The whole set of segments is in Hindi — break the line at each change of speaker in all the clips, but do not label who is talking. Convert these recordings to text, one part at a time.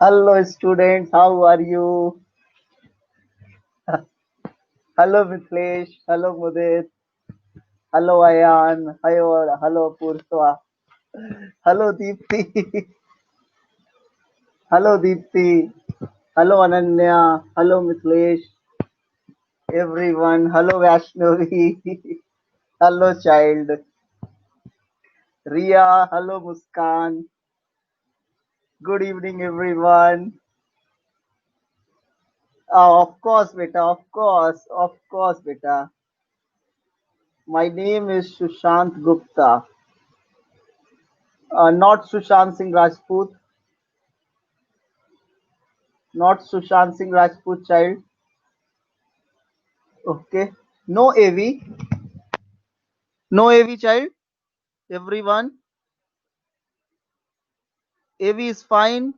Hello students, how are you? Hello Mitlesh, hello Mudit, hello Ayan, hello Purtwa, hello Deepti, hello Deepti, hello Ananya, hello Mitlesh, everyone, hello Vaishnavi, hello child, Ria, hello Muskan, good evening everyone. Of course beta. My name is Sushant Gupta, not Sushant Singh Rajput. Not Sushant Singh Rajput child. Okay. No AV. No AV child. Everyone. AV is fine.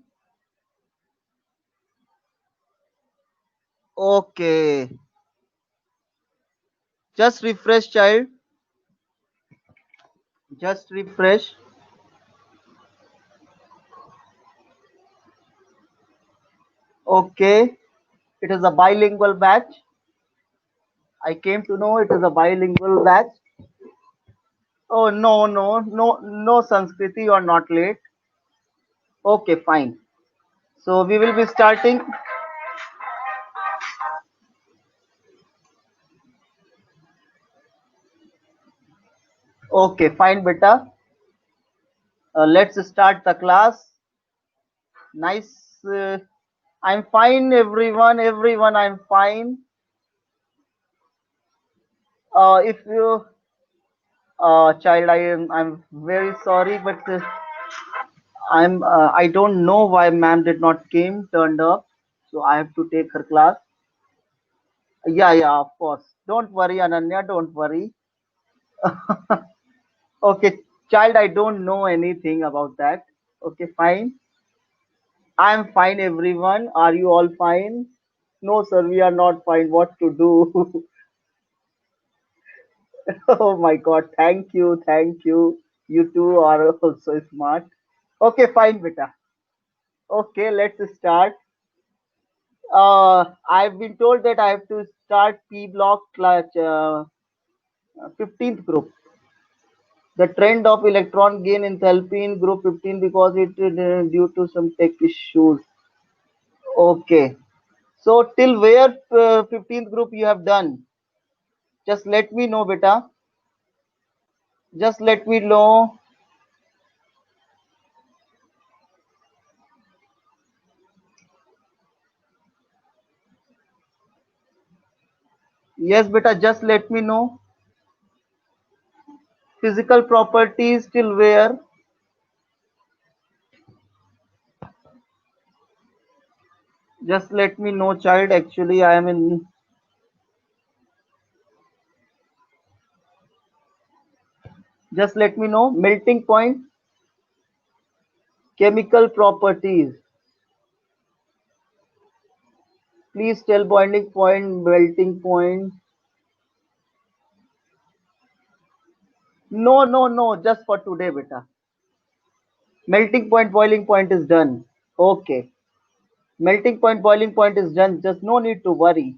Okay. Just refresh child. Just refresh. Okay. It is a bilingual batch. I came to know it is a bilingual batch. Oh no Sanskriti, you are not late. Okay, fine. So we will be starting. Okay, fine beta. Let's start the class. Nice. I'm fine, everyone. Everyone, I'm fine. If you, child, I'm very sorry, but I don't know why ma'am did not came turned up, so I have to take her class. Yeah, of course. Don't worry, Ananya. Don't worry. Okay, child, I don't know anything about that. Okay, fine. I'm fine, everyone. Are you all fine? No, sir, we are not fine. What to do? Oh my God, thank you. You two are also smart. Okay, fine, beta. Okay, let's start. I've been told that I have to start P block clutch 15th group. The trend of electron gain enthalpy in group 15 because it due to some tech issues. Okay. So till where 15th group you have done? Just let me know, beta. Just let me know. Yes, beta. Just let me know. Physical properties till where? Just let me know, child. Actually, I am in. Just let me know. Melting point, chemical properties. Please tell boiling point, melting point. No. Just for today, beta. Melting point, boiling point is done. Okay. Melting point, boiling point is done. Just no need to worry.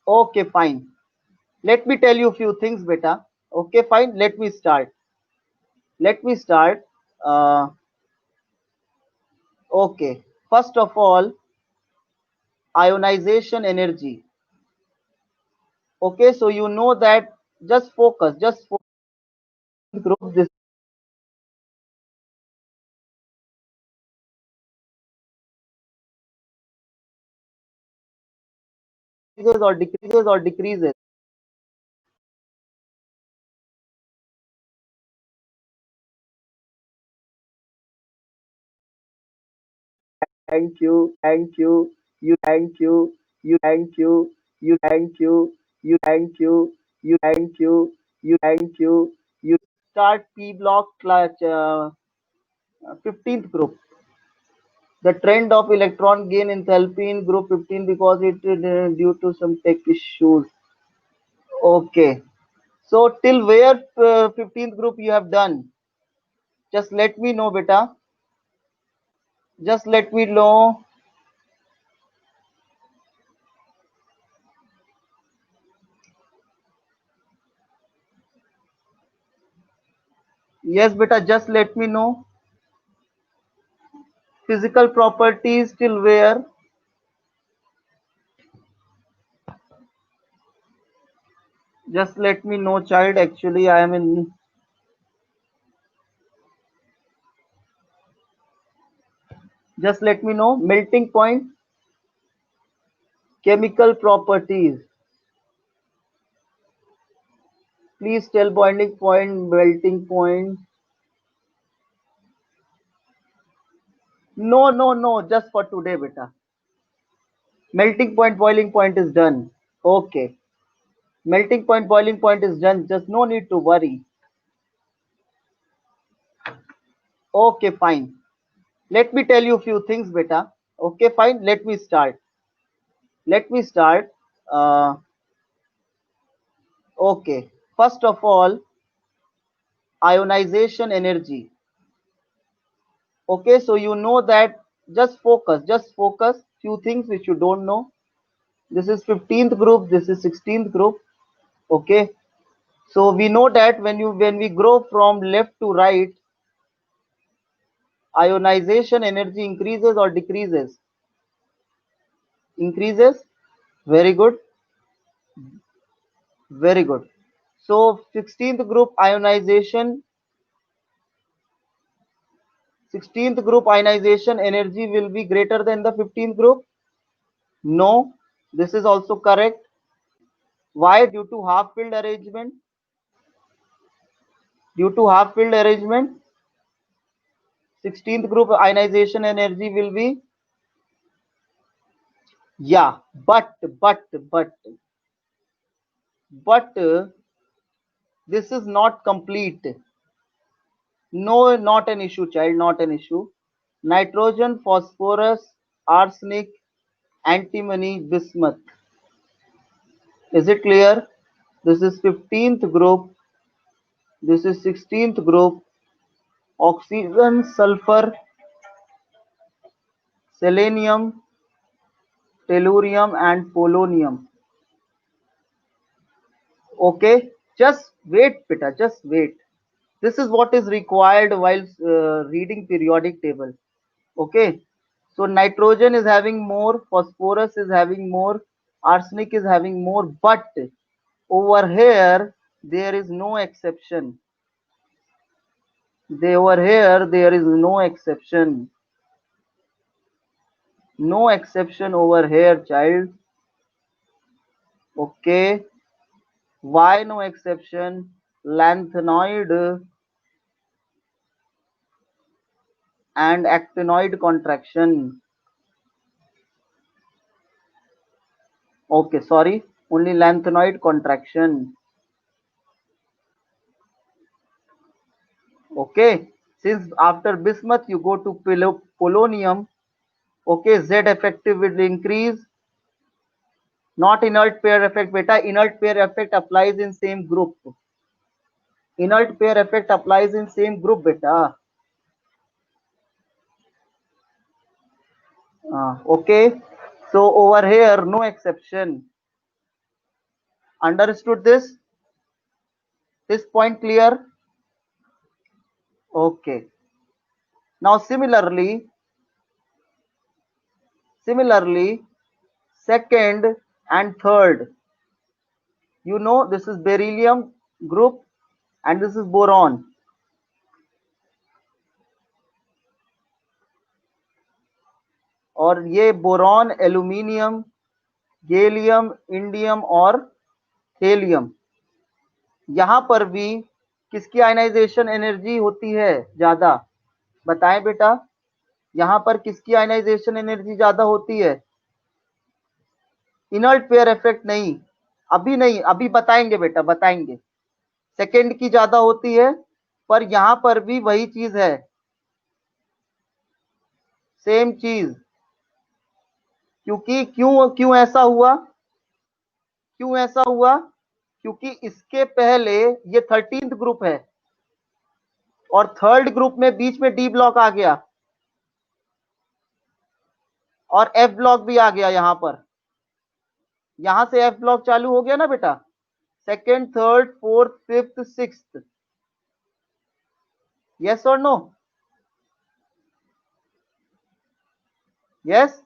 Okay, fine. Let me tell you a few things, beta. Okay, fine. Let me start. Let me start. Uh, okay. First of all, ionization energy. Okay, so you know that just focus group this increases or decreases. Thank you, you thank you start P block clutch 15th group. The trend of electron gain enthalpy in group 15 because it due to some tech issues. Okay. So till where 15th group you have done? Just let me know, beta. Just let me know. Yes, beta, just let me know. Physical properties till where? Just let me know, child. Actually, I am in. Just let me know. Melting point, chemical properties. Please tell boiling point, melting point. No, no, no. Just for today, beta. Melting point, boiling point is done. Okay. Melting point, boiling point is done. Just no need to worry. Okay, fine. Let me tell you a few things, beta. Okay, fine. Let me start. Let me start. Uh, okay. First of all, ionization energy. Okay, so you know that. Just focus. Few things which you don't know. This is 15th group. This is 16th group. Okay. So we know that when we grow from left to right, ionization energy increases or decreases? Increases. Very good. Very good. So 16th group ionization energy will be greater than the 15th group? No. This is also correct. Why? Due to half filled arrangement. Due to half filled arrangement, 16th group ionization energy will be, yeah, but this is not complete. No, not an issue, child, not an issue. Nitrogen, phosphorus, arsenic, antimony, bismuth. Is it clear? This is 15th group. This is 16th group. Oxygen, sulfur, selenium, tellurium, and polonium. Okay, just wait, Peter, just wait. This is what is required while reading periodic table. Okay, so nitrogen is having more, phosphorus is having more, arsenic is having more, but over here there is no exception. Over here there is no exception. No exception over here, child. Okay, why no exception? Lanthanoid and actinoid contraction. Okay, sorry, only lanthanoid contraction. Okay, since after bismuth you go to polonium. Okay, Z effective will increase. Not inert pair effect, beta. Inert pair effect applies in same group. Inert pair effect applies in same group, beta. Okay, so over here no exception. Understood this? This point clear? Okay. Now similarly, second and third. You know this is beryllium group and this is boron. और ये बोरॉन, एल्यूमिनियम, गैलियम, इंडियम और हेलियम, यहां पर भी किसकी आयनाइजेशन एनर्जी होती है ज्यादा? बताएं बेटा, यहां पर किसकी आयनाइजेशन एनर्जी ज्यादा होती है? इनर्ट पेयर इफेक्ट नहीं, अभी नहीं, अभी बताएंगे बेटा, बताएंगे। सेकेंड की ज्यादा होती है, पर यहां पर भी वही चीज है, सेम चीज। क्योंकि क्यों क्यों ऐसा हुआ? क्यों ऐसा हुआ? क्योंकि इसके पहले ये 13th ग्रुप है और थर्ड ग्रुप में बीच में डी ब्लॉक आ गया। और एफ ब्लॉक भी आ गया यहां पर, यहां से एफ ब्लॉक चालू हो गया ना बेटा, second, third, fourth, fifth, sixth, yes और नो? यस।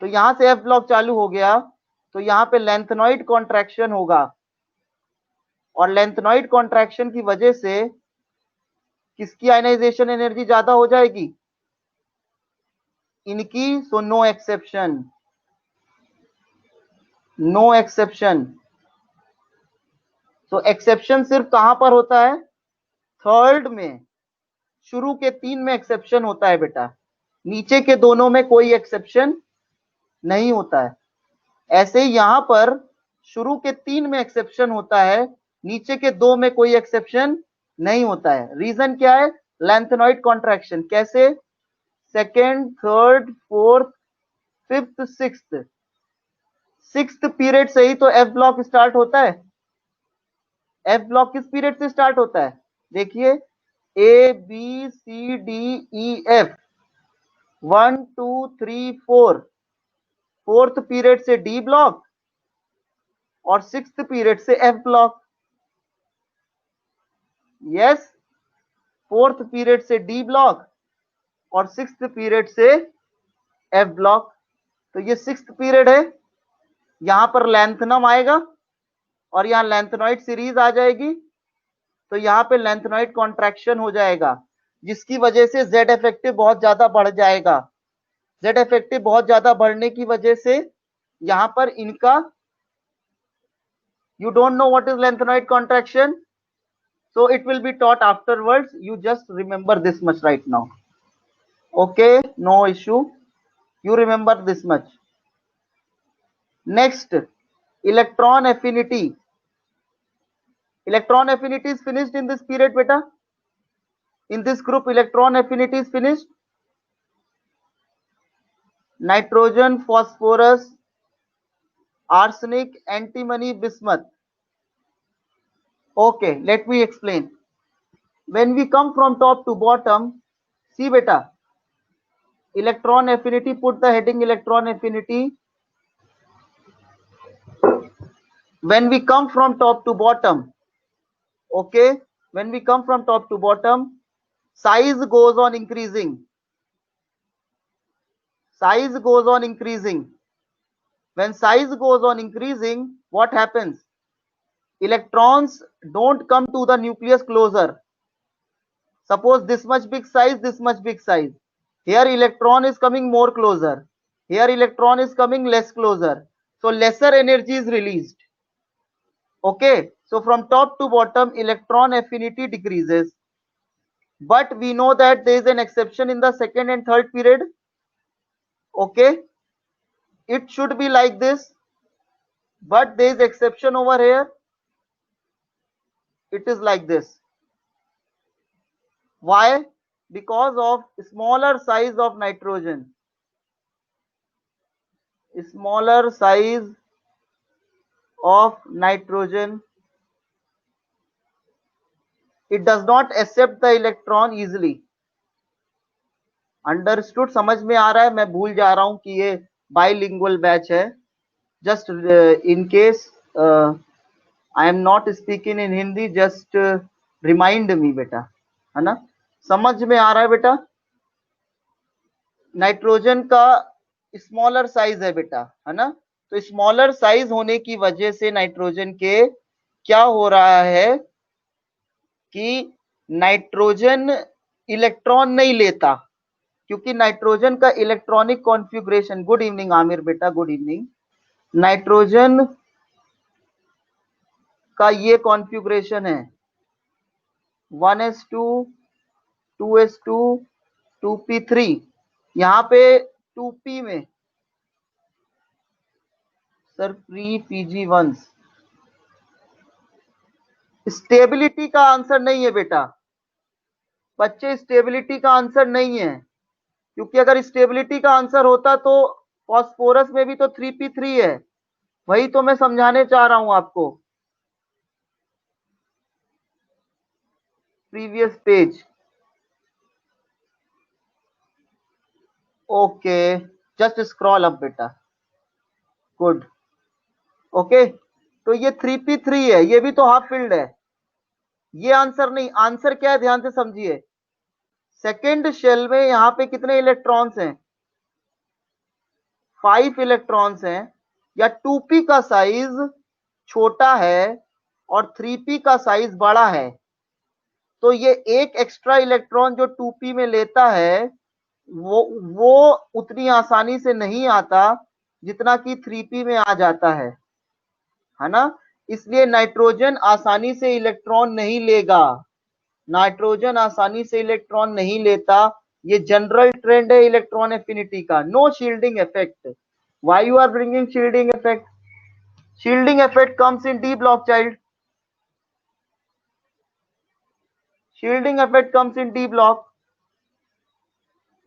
तो यहां से एफ ब्लॉक चालू हो गया, तो यहां पे लेंथनॉइड कॉन्ट्रैक्शन होगा, और लेंथनॉइड कॉन्ट्रैक्शन की वजह से किसकी आयनाइजेशन एनर्जी ज्यादा हो जाएगी? इनकी। So no exception, no exception. तो एक्सेप्शन सिर्फ कहां पर होता है? थर्ड में, शुरू के 3 में एक्सेप्शन होता है बेटा, नीचे के दोनों में कोई एक्सेप्शन नहीं होता है। ऐसे ही यहां पर शुरू के 3 में एक्सेप्शन होता है, नीचे के 2 में कोई एक्सेप्शन नहीं होता है। रीजन क्या है? Lanthanoid contraction. कैसे? Second, third, fourth, fifth, sixth, sixth period से ही तो एफ ब्लॉक स्टार्ट होता है। एफ ब्लॉक किस पीरियड से स्टार्ट होता है? देखिए, A B C D E F, 1 2 3 4, fourth period से डी ब्लॉक और सिक्स्थ पीरियड से f block. Yes, fourth period से डी ब्लॉक और सिक्स्थ पीरियड से एफ ब्लॉक। तो ये सिक्स्थ पीरियड है, यहां पर लेंथनम आएगा और यहां लेंथनॉइड सीरीज आ जाएगी, तो यहां पे लेंथनॉइड कॉन्ट्रैक्शन हो जाएगा, जिसकी वजह से जेड इफेक्टिव बहुत ज्यादा बढ़ जाएगा। जेड इफेक्टिव बहुत ज्यादा बढ़ने की वजह से यहां पर इनका, you don't know what is lengthenoid contraction, so it will be taught afterwards, you just remember this much right now. Okay, no issue, you remember this much. Next, electron affinity. Electron affinity is finished in this period beta. In this group electron affinity is finished. Nitrogen, phosphorus, arsenic, antimony, bismuth. Okay, let me explain. When we come from top to bottom, see beta, electron affinity, put the heading electron affinity. When we come from top to bottom, okay, when we come from top to bottom, size goes on increasing, size goes on increasing. When size goes on increasing, what happens? Electrons don't come to the nucleus closer. Suppose this much big size, this much big size, here electron is coming more closer, here electron is coming less closer, so lesser energy is released. Okay, so from top to bottom electron affinity decreases, but we know that there is an exception in the second and third period. Okay, it should be like this, but there is exception over here, it is like this. Why? Because of smaller size of nitrogen, smaller size of nitrogen, it does not accept the electron easily. Understood? समझ में आ रहा है? मैं भूल जा रहा हूं कि ये बाइलिंगुअल बैच है, just in case I am not speaking in Hindi, just remind me बेटा, है ना? समझ में आ रहा है बेटा? नाइट्रोजन का स्मॉलर साइज है बेटा, है ना? तो स्मॉलर साइज होने की वजह से नाइट्रोजन के क्या हो रहा है कि नाइट्रोजन इलेक्ट्रॉन नहीं लेता, क्योंकि नाइट्रोजन का electronic configuration, good evening Aamir बेटा, गुड इवनिंग, नाइट्रोजन का ये कॉन्फ़िगरेशन है 1s2 2s2 2p3, यहां पे 2p में सर प्री pg1, स्टेबिलिटी का आंसर नहीं है बेटा बच्चे, स्टेबिलिटी का आंसर नहीं है, क्योंकि अगर स्टेबिलिटी का आंसर होता तो फॉस्फोरस में भी तो 3p3 है, वही तो मैं समझाने चाह रहा हूं आपको। Previous page, okay, just scroll up बेटा, गुड। ओके, तो ये 3p3 है, ये भी तो हाफ फील्ड है। ये आंसर नहीं, आंसर क्या है ध्यान से समझिए। सेकेंड शेल में यहां पे कितने इलेक्ट्रॉन्स हैं? 5 इलेक्ट्रॉन्स हैं, या 2p का साइज छोटा है और 3p का साइज बड़ा है, तो ये एक एक्स्ट्रा इलेक्ट्रॉन जो 2p में लेता है वो उतनी आसानी से नहीं आता जितना कि 3p में आ जाता है ना। इसलिए नाइट्रोजन आसानी से इलेक्ट्रॉन नहीं लेगा, नाइट्रोजन आसानी से इलेक्ट्रॉन नहीं लेता। ये जनरल ट्रेंड है इलेक्ट्रॉन एफिनिटी का। No shielding effect. Why you are bringing shielding effect? Shielding effect comes in D block child, shielding effect comes in D block.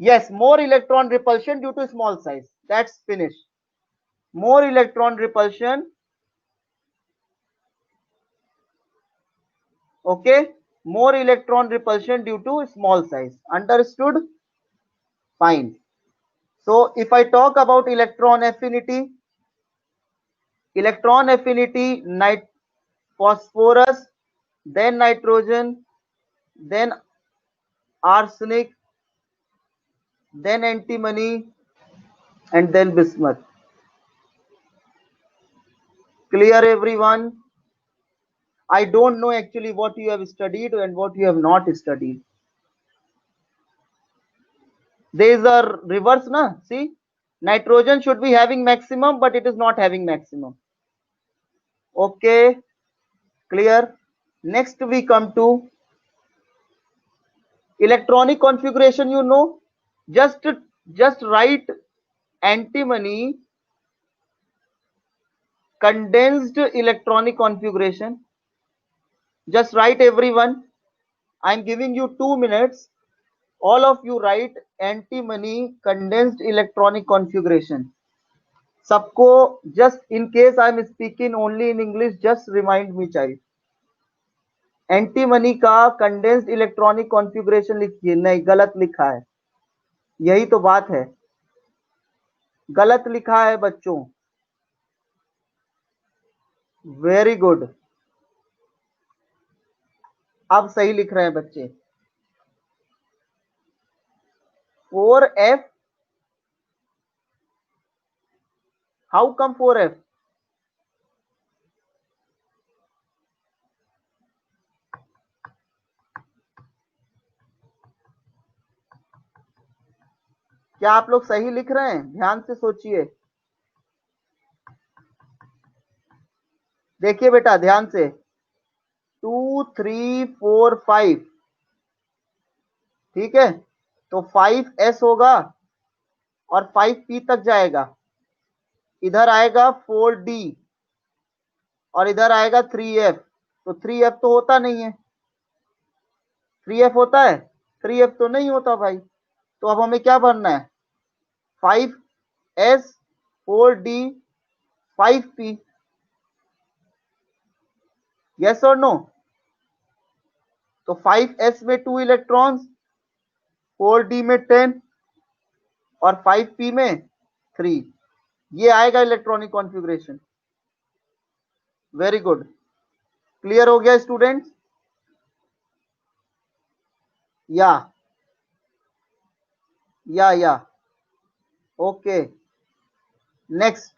Yes, more electron repulsion due to small size. That's finished. More electron repulsion. Okay. More electron repulsion due to small size. Understood? Fine. So if I talk about electron affinity, phosphorus, then nitrogen, then arsenic, then antimony, and then bismuth. Clear everyone? I don't know actually what you have studied and what you have not studied. There is a reverse, na? See, nitrogen should be having maximum, but it is not having maximum. Okay, clear. Next we come to electronic configuration. You know, just write antimony condensed electronic configuration. Just write everyone. I am giving you 2 minutes. All of you write antimony condensed electronic configuration. सबको, just in case I am speaking only in English, just remind me child. Antimony का कंडेंस्ड इलेक्ट्रॉनिक कॉन्फ़िगरेशन लिखिए। नहीं, गलत लिखा है, यही तो बात है, गलत लिखा है बच्चों। वेरी गुड, अब सही लिख रहे हैं बच्चे। 4F, how come 4F? क्या आप लोग सही लिख रहे हैं? ध्यान से सोचिए, देखिए बेटा ध्यान से। 2 3 4 5, ठीक है, तो 5S होगा और 5P तक जाएगा, इधर आएगा 4D और इधर आएगा 3F। तो 3F तो होता नहीं है, 3F होता है? 3F तो नहीं होता भाई। तो अब हमें क्या भरना है? 5S 4D 5P। यस और नो? तो 5S में 2 इलेक्ट्रॉन्स, 4D में 10 और 5P में 3। ये आएगा electronic configuration. Very good, clear हो गया स्टूडेंट्स? या okay, next.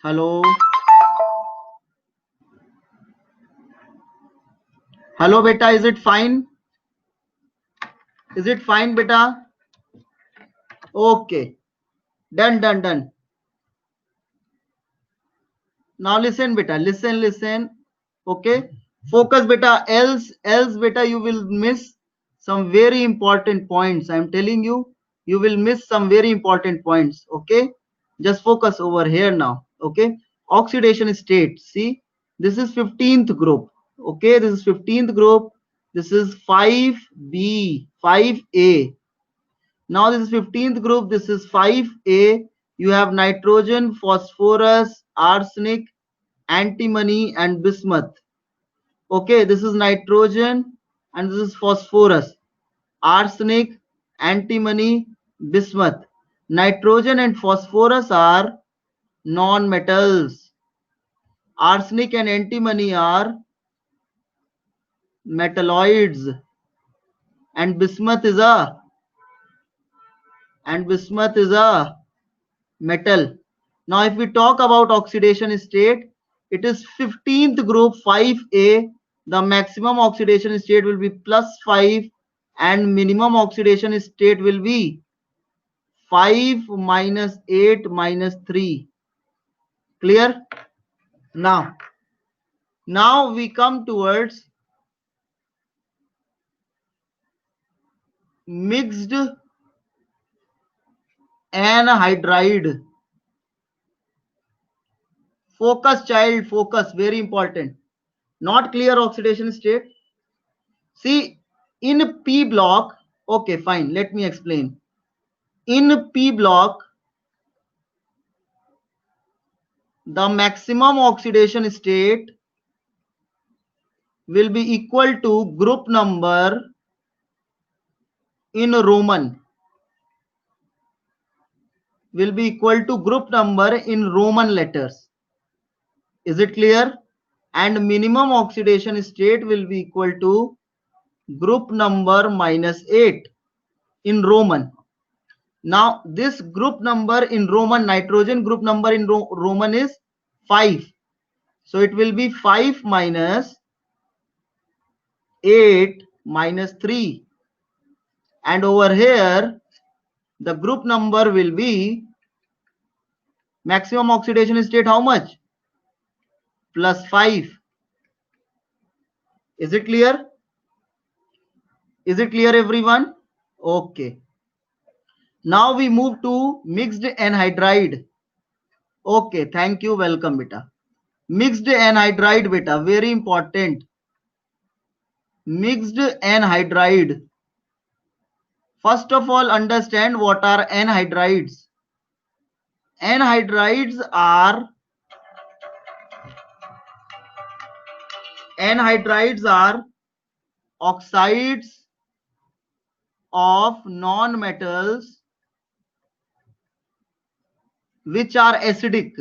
Hello. Hello, beta. Is it fine? Is it fine, beta? Okay. Done, done, done. Now listen, beta. Listen, listen. Okay. Focus, beta. Else, beta, you will miss some very important points. I'm telling you, you will miss some very important points. Okay. Just focus over here now. Okay. Oxidation state. See, this is 15th group. Okay. This is 15th group. This is 5B, 5A. Now this is 15th group. This is 5A. You have nitrogen, phosphorus, arsenic, antimony, and bismuth. Okay, this is nitrogen and this is phosphorus, arsenic, antimony, bismuth. Nitrogen and phosphorus are non-metals. Arsenic and antimony are metalloids, and bismuth is a metal. Now if we talk about oxidation state, it is 15th group 5A. The maximum oxidation state will be +5 and minimum oxidation state will be 5 minus 8 minus 3. Clear? Now we come towards mixed anhydride. Focus, child, focus, very important. Not clear oxidation state. See, in P block, okay, fine, let me explain. In P block, the maximum oxidation state will be equal to group number in Roman. Will be equal to group number in Roman letters. Is it clear? And minimum oxidation state will be equal to group number -8 in Roman. Now this group number in Roman, nitrogen group number in Roman is 5. So it will be 5 minus 8 minus 3. And over here, the group number will be maximum oxidation state how much? +5. Is it clear? Is it clear, everyone? Okay. Now we move to mixed anhydride. Okay, thank you. Welcome, beta. Mixed anhydride, beta, very important. Mixed anhydride. First of all, understand what are anhydrides. Anhydrides are oxides of non-metals which are acidic.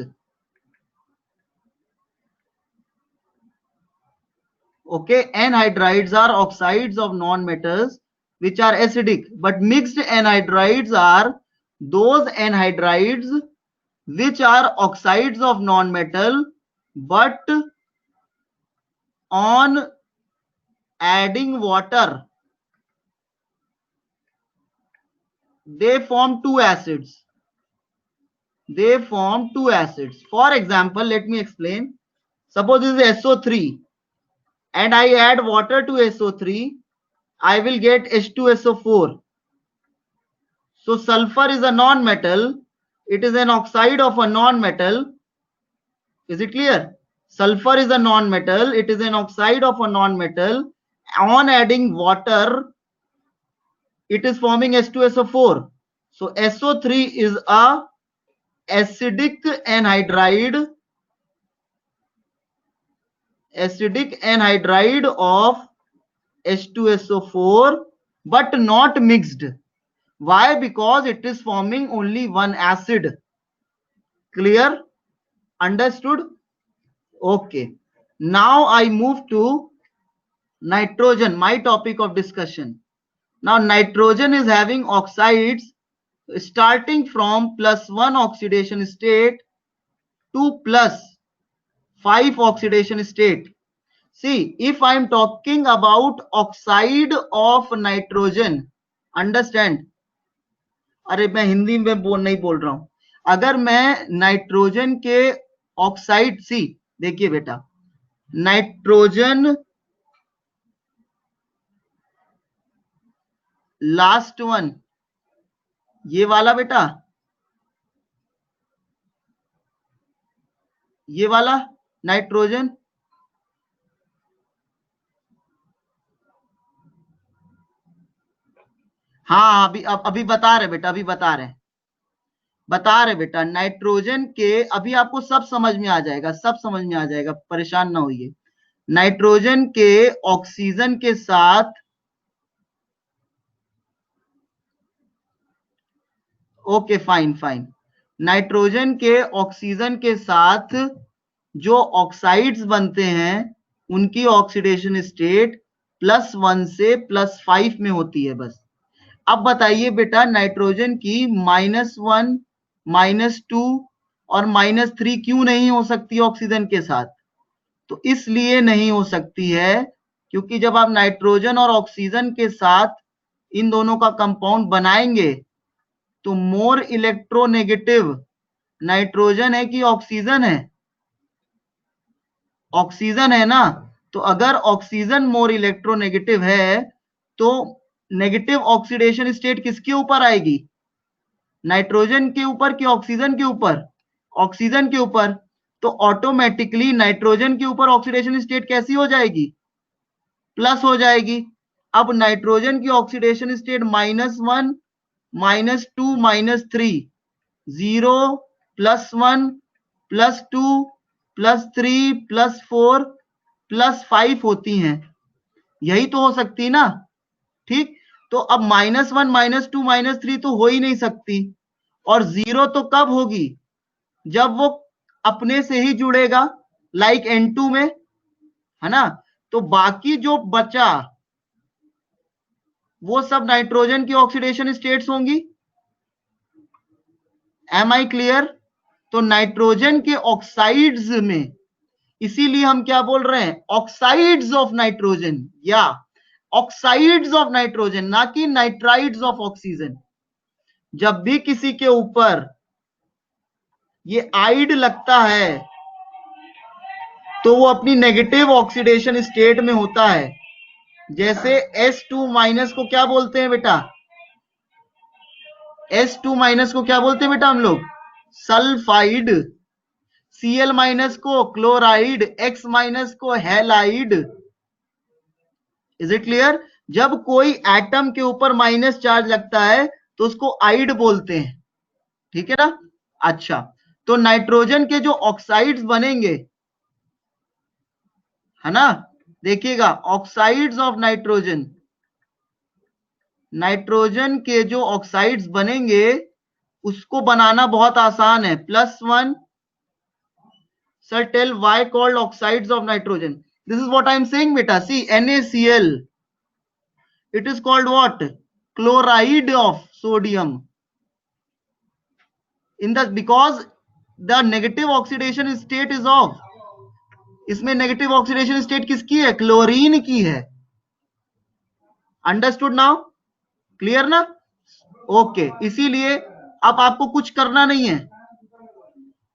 Okay, anhydrides are oxides of non-metals which are acidic, but mixed anhydrides are those anhydrides which are oxides of non-metal, but on adding water they form two acids. For example, let me explain. Suppose this is SO3 and I add water to SO3, I will get H2SO4. So sulfur is a non-metal. It is an oxide of a non-metal. Is it clear? Sulfur is a non-metal. It is an oxide of a non-metal. On adding water, it is forming H2SO4. So SO3 is a acidic anhydride of H2SO4, but not mixed. Why? Because it is forming only one acid. Clear? Understood? Okay. Now I move to nitrogen, my topic of discussion. Now nitrogen is having oxides starting from +1 oxidation state 2 plus 5 oxidation state. See, if I am talking about oxide of nitrogen, understand, अरे मैं हिंदी में नहीं बोल रहा हूं, अगर मैं नाइट्रोजन के ऑक्साइड, सी देखिए बेटा, नाइट्रोजन लास्ट वन, ये वाला बेटा, ये वाला नाइट्रोजन, हाँ अभी बता रहे बेटा, अभी बता रहे बेटा, नाइट्रोजन के, अभी आपको सब समझ में आ जाएगा, सब समझ में आ जाएगा, परेशान ना होइए। नाइट्रोजन के ऑक्सीजन के साथ, ओके फाइन फाइन, नाइट्रोजन के ऑक्सीजन के साथ जो ऑक्साइड्स बनते हैं उनकी ऑक्सीडेशन स्टेट +1 से +5 में होती है बस। अब बताइए बेटा, नाइट्रोजन की -1, -2 और -3 क्यों नहीं हो सकती ऑक्सीजन के साथ? तो इसलिए नहीं हो सकती है क्योंकि जब आप नाइट्रोजन और ऑक्सीजन के साथ इन दोनों का कंपाउंड बनाएंगे तो मोर इलेक्ट्रोनेगेटिव नाइट्रोजन है कि ऑक्सीजन है? ऑक्सीजन है ना। तो अगर ऑक्सीजन मोर इलेक्ट्रोनेगेटिव है तो नेगेटिव ऑक्सीडेशन स्टेट किसके ऊपर आएगी? नाइट्रोजन के ऊपर कि ऑक्सीजन के ऊपर? ऑक्सीजन के ऊपर। तो ऑटोमेटिकली नाइट्रोजन के ऊपर ऑक्सीडेशन स्टेट कैसी हो जाएगी? प्लस हो जाएगी। अब नाइट्रोजन की ऑक्सीडेशन स्टेट -1, -2, -3, 0, +1, +2, +3, +4, +5 होती हैं, यही तो हो सकती ना। ठीक, तो अब -1, -2, -3 तो हो ही नहीं सकती, और 0 तो कब होगी? जब वो अपने से ही जुड़ेगा, लाइक N2 में, है ना। तो बाकी जो बचा वो सब नाइट्रोजन की ऑक्सीडेशन स्टेट्स होंगी। Am I clear? तो नाइट्रोजन के ऑक्साइड्स में, इसीलिए हम क्या बोल रहे हैं, ऑक्साइड्स ऑफ नाइट्रोजन, या ऑक्साइड्स ऑफ नाइट्रोजन, ना कि नाइट्राइड्स ऑफ ऑक्सीजन। जब भी किसी के ऊपर ये आइड लगता है तो वो अपनी नेगेटिव ऑक्सीडेशन स्टेट में होता है। जैसे S2- को क्या बोलते हैं बेटा? S2- को क्या बोलते हैं बेटा हम लोग? सल्फाइड। Cl- को क्लोराइड, X- को हैलाइड। Is it clear? जब कोई एटम के ऊपर माइनस चार्ज लगता है तो उसको आइड बोलते हैं, ठीक है ना। अच्छा, तो नाइट्रोजन के जो ऑक्साइड्स बनेंगे, है ना, देखिएगा, ऑक्साइड्स ऑफ नाइट्रोजन, नाइट्रोजन के जो ऑक्साइड्स बनेंगे उसको बनाना बहुत आसान है। +1, sir tell why called oxides of nitrogen? This is what I am saying बेटा। See NaCl, it is called what? Chloride of sodium. In the, because the negative oxidation state is of, इसमें नेगेटिव ऑक्सीडेशन स्टेट किसकी है? क्लोरीन की है। Understood now? क्लियर ना? ओके, इसीलिए अब आपको कुछ करना नहीं है।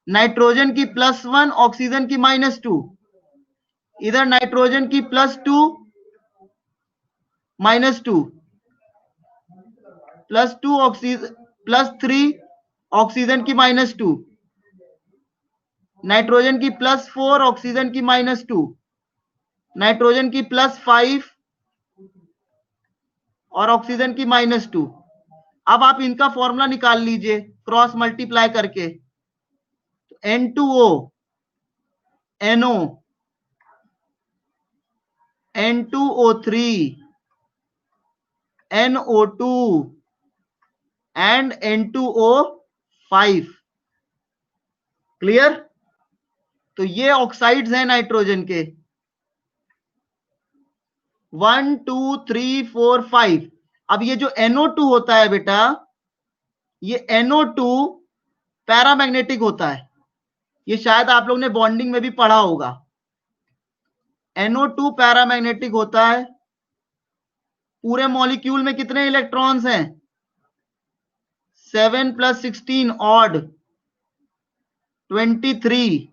नाइट्रोजन की +1, ऑक्सीजन की -2, इधर नाइट्रोजन की +2, -2, +2 ऑक्सीजन, +3 ऑक्सीजन की -2, नाइट्रोजन की +4 ऑक्सीजन की -2, नाइट्रोजन की +5 और ऑक्सीजन की -2। अब आप इनका फॉर्मूला निकाल लीजिए क्रॉस मल्टीप्लाई करके। N2O, NO, N2O3, NO2 and N2O5। Clear? तो ये ऑक्साइड्स हैं नाइट्रोजन के, 1, 2, 3, 4, 5। अब ये जो NO2 होता है बेटा, ये NO2 पैरामैग्नेटिक होता है, ये शायद आप लोग ने बॉन्डिंग में भी पढ़ा होगा। NO2 पैरामैग्नेटिक होता है। पूरे मॉलिक्यूल में कितने इलेक्ट्रॉन्स हैं? 7 + 16 ऑड 23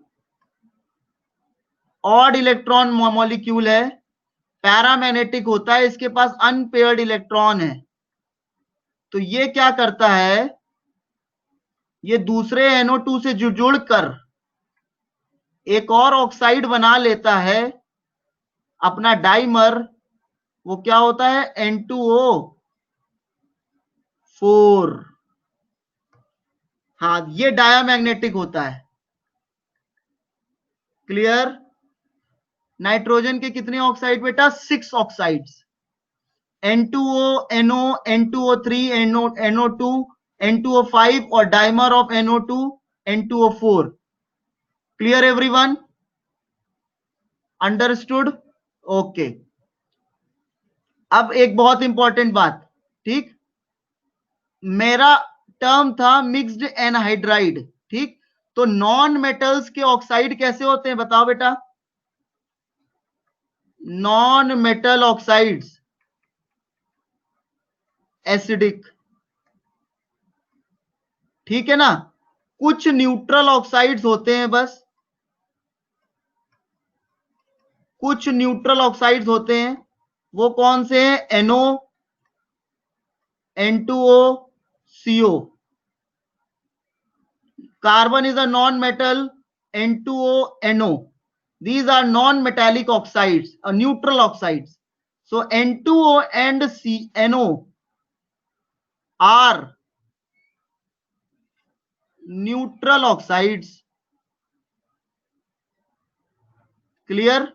ऑड इलेक्ट्रॉन मॉलिक्यूल है, पैरामैग्नेटिक होता है, इसके पास अनपेयर्ड इलेक्ट्रॉन है। तो ये क्या करता है, ये दूसरे NO2 से जुड़कर एक और ऑक्साइड बना लेता है अपना डाइमर। वो क्या होता है? N2O4। हाँ, ये डायामैग्नेटिक होता है। क्लियर? नाइट्रोजन के कितने ऑक्साइड बेटा? 6 oxides. N2O, NO, N2O3, NO2, N2O5 और dimer of NO2, N2O4। Clear everyone? Understood? Okay. अब एक बहुत इंपॉर्टेंट बात, ठीक, मेरा टर्म था मिक्स्ड एनहाइड्राइड, ठीक, तो नॉन मेटल्स के ऑक्साइड कैसे होते हैं बताओ बेटा? नॉन मेटल ऑक्साइड्स एसिडिक, ठीक है ना। कुछ न्यूट्रल ऑक्साइड्स होते हैं, बस कुछ न्यूट्रल ऑक्साइड्स होते हैं। वो कौन से हैं? NO, N2O, CO। Carbon is a non-metal, N2O, NO. These are non-metallic oxides, neutral oxides. So N2O and NO are neutral oxides. Clear?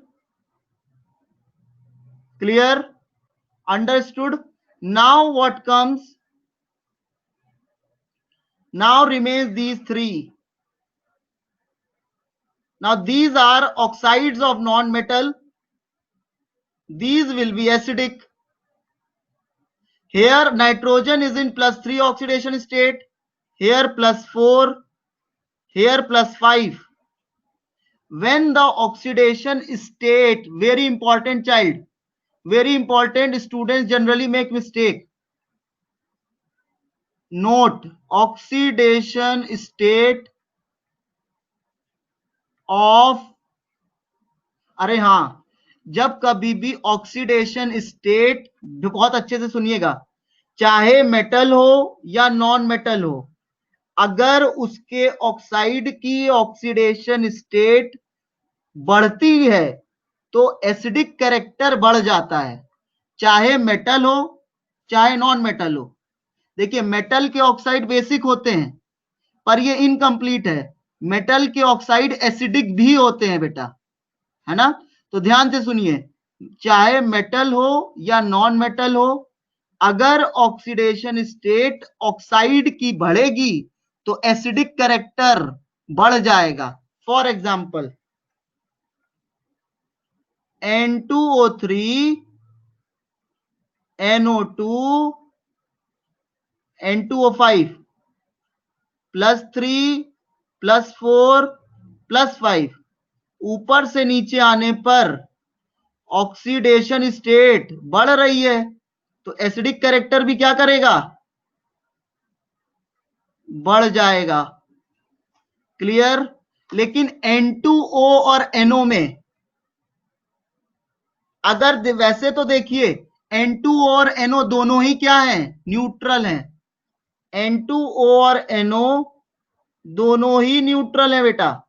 Clear? Understood? Now what comes? Now remains these three. Now these are oxides of non-metal. These will be acidic. Here nitrogen is in +3 oxidation state. Here +4. Here +5. When the oxidation state, very important child, very important, students generally make mistake. Note, oxidation state of, अरे हाँ, जब कभी भी ऑक्सीडेशन स्टेट, बहुत अच्छे से सुनिएगा, चाहे मेटल हो या नॉन मेटल हो, अगर उसके ऑक्साइड की ऑक्सीडेशन स्टेट बढ़ती है तो एसिडिक कैरेक्टर बढ़ जाता है, चाहे मेटल हो चाहे नॉन मेटल हो। देखिए, मेटल के ऑक्साइड बेसिक होते हैं पर ये इनकम्प्लीट है, मेटल के ऑक्साइड एसिडिक भी होते हैं बेटा, है ना। तो ध्यान से सुनिए, चाहे मेटल हो या नॉन मेटल हो, अगर ऑक्सीडेशन स्टेट ऑक्साइड की बढ़ेगी तो एसिडिक कैरेक्टर बढ़ जाएगा। For example N2O3, NO2, N2O5 +3 +4 +5, ऊपर से नीचे आने पर ऑक्सीडेशन स्टेट बढ़ रही है तो एसिडिक कैरेक्टर भी क्या करेगा? बढ़ जाएगा। क्लियर? लेकिन N2O और NO में अगर वैसे तो देखिए N2O और NO दोनों ही क्या हैं? न्यूट्रल हैं। N2O और NO दोनों ही न्यूट्रल है बेटा,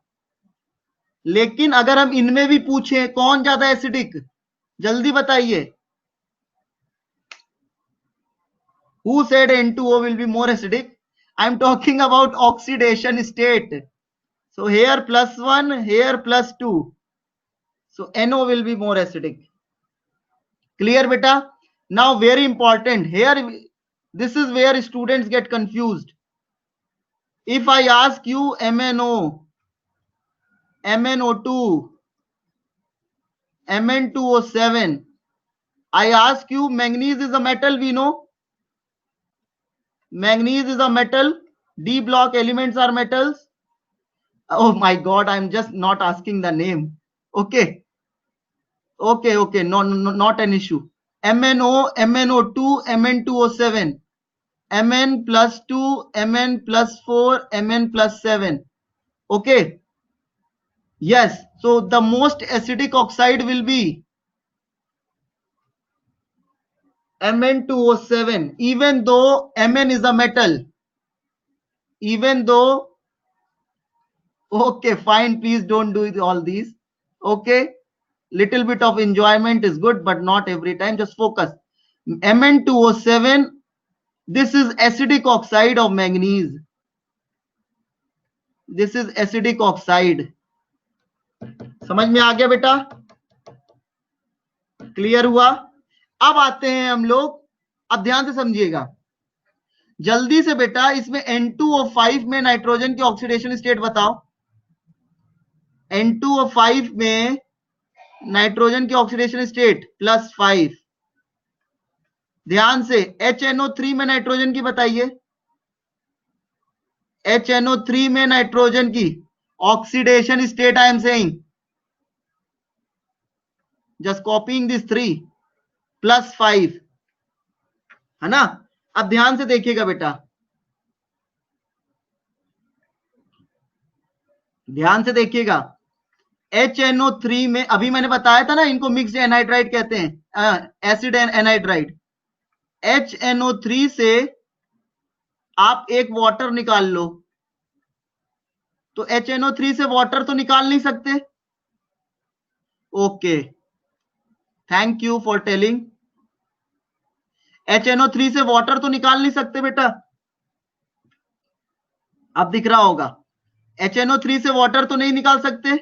लेकिन अगर हम इनमें भी पूछे कौन ज्यादा एसिडिक, जल्दी बताइए। Who said N2O will be more acidic? I am talking about oxidation state. So here +1, here +2. So NO will be more acidic. Clear beta? Now very important here, this is where students get confused. If I ask you MnO, MnO2, Mn2O7, I ask you manganese is a metal, we know. Manganese is a metal. D block elements are metals. Oh my God, I'm just not asking the name. Okay, okay, no, not an issue. MnO, MnO2, Mn2O7, Mn plus 2, Mn plus 4, Mn plus 7. Okay, yes, so the most acidic oxide will be Mn2O7, even though Mn is a metal, even though, okay, fine, please don't do all these. Okay, little bit of enjoyment is good, but not every time, just focus. Mn2O7, this is acidic oxide of manganese. This is acidic oxide. समझ में आ गया बेटा? क्लियर हुआ? अब आते हैं हम लोग, अब ध्यान से समझिएगा जल्दी से बेटा, इसमें N2O5 में नाइट्रोजन की ऑक्सीडेशन स्टेट बताओ. N2O5 में नाइट्रोजन की ऑक्सीडेशन स्टेट +5. ध्यान से HNO3 में नाइट्रोजन की बताइए. HNO3 में नाइट्रोजन की oxidation state I am saying, just copying this 3 +5 है ना. अब ध्यान से देखिएगा बेटा, ध्यान से देखिएगा. HNO3 में अभी मैंने बताया था ना, इनको मिक्स्ड एनहाइड्राइड कहते हैं, एसिड एनहाइड्राइड. HNO3 से आप एक वाटर निकाल लो, तो HNO3 से वाटर तो निकाल नहीं सकते. Okay, thank you for telling. HNO3 से वाटर तो निकाल नहीं सकते बेटा. अब दिख रहा होगा, HNO3 से वाटर तो नहीं निकाल सकते.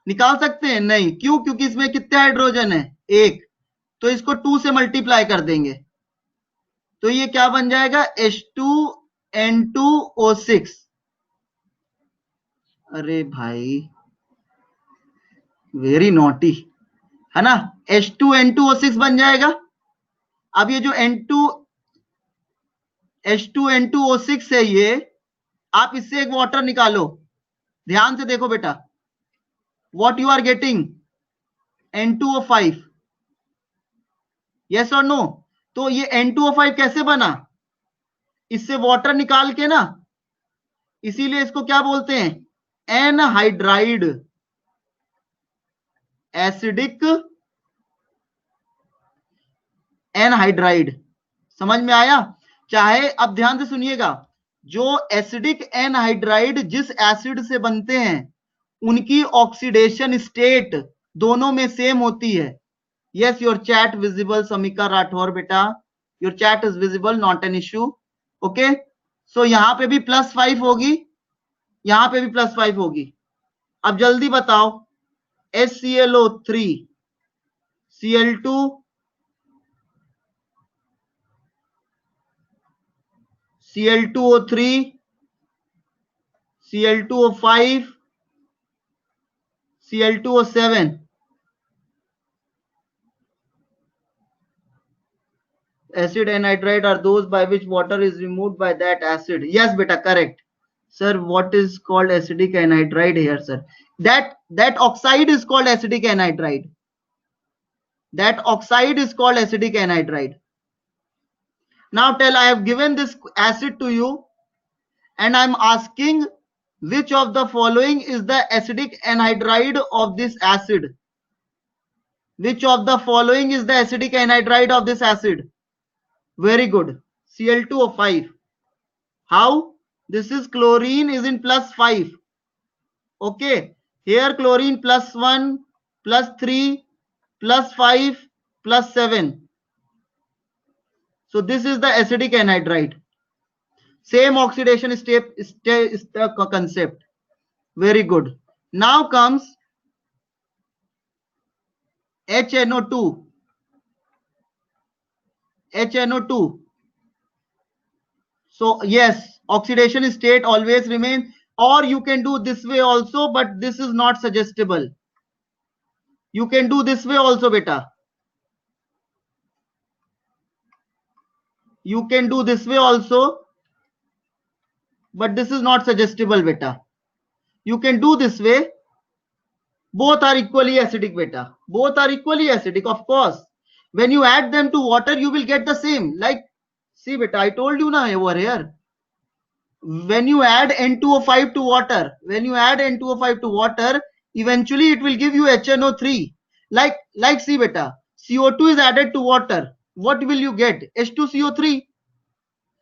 निकाल सकते हैं? नहीं. क्यों? क्योंकि इसमें कितने हाइड्रोजन है? एक. तो इसको 2 से मल्टीप्लाई कर देंगे, तो ये क्या बन जाएगा? H2N2O6. अरे भाई, वेरी नॉटी है ना. H2N2O6 बन जाएगा. अब ये जो H2N2O6 है, ये आप इससे एक वाटर निकालो. ध्यान से देखो बेटा, what you are getting? N2O5. Yes और नो? तो ये N2O5 कैसे बना? इससे वाटर निकाल के ना, इसीलिए इसको क्या बोलते हैं? Anhydride, acidic anhydride. समझ में आया? चाहे, अब ध्यान से सुनिएगा, जो एसिडिक एनहाइड्राइड जिस एसिड से बनते हैं, उनकी ऑक्सीडेशन स्टेट दोनों में सेम होती है. Yes, your chat visible Samika Rathore बेटा, your chat is visible, not an issue. Okay, so यहां पे भी +5 होगी, यहां पे भी +5 होगी. अब जल्दी बताओ, HClO3, Cl2, Cl2O3, Cl2O5, Cl2O7. Acid anhydride are those by which water is removed by that acid. Yes beta, correct. Sir, what is called acidic anhydride here, sir? That oxide is called acidic anhydride. That oxide is called acidic anhydride. Now tell, I have given this acid to you and I'm asking which of the following is the acidic anhydride of this acid? Which of the following is the acidic anhydride of this acid? Very good. Cl2O5. How? This is chlorine is in +5. Okay. Here chlorine +1, +3, +5, +7. So this is the acidic anhydride. Same oxidation step is the concept. Very good. Now comes HNO2. HNO2. So yes, oxidation state always remains, or you can do this way also, but this is not suggestible. You can do this way also beta. You can do this way also, but this is not suggestible beta. You can do this way. Both are equally acidic, beta. Both are equally acidic, of course. When you add them to water, you will get the same. Like, see, beta, I told you na over here. When you add N2O5 to water, eventually it will give you HNO3. Like, see, beta, CO2 is added to water. What will you get? H2CO3.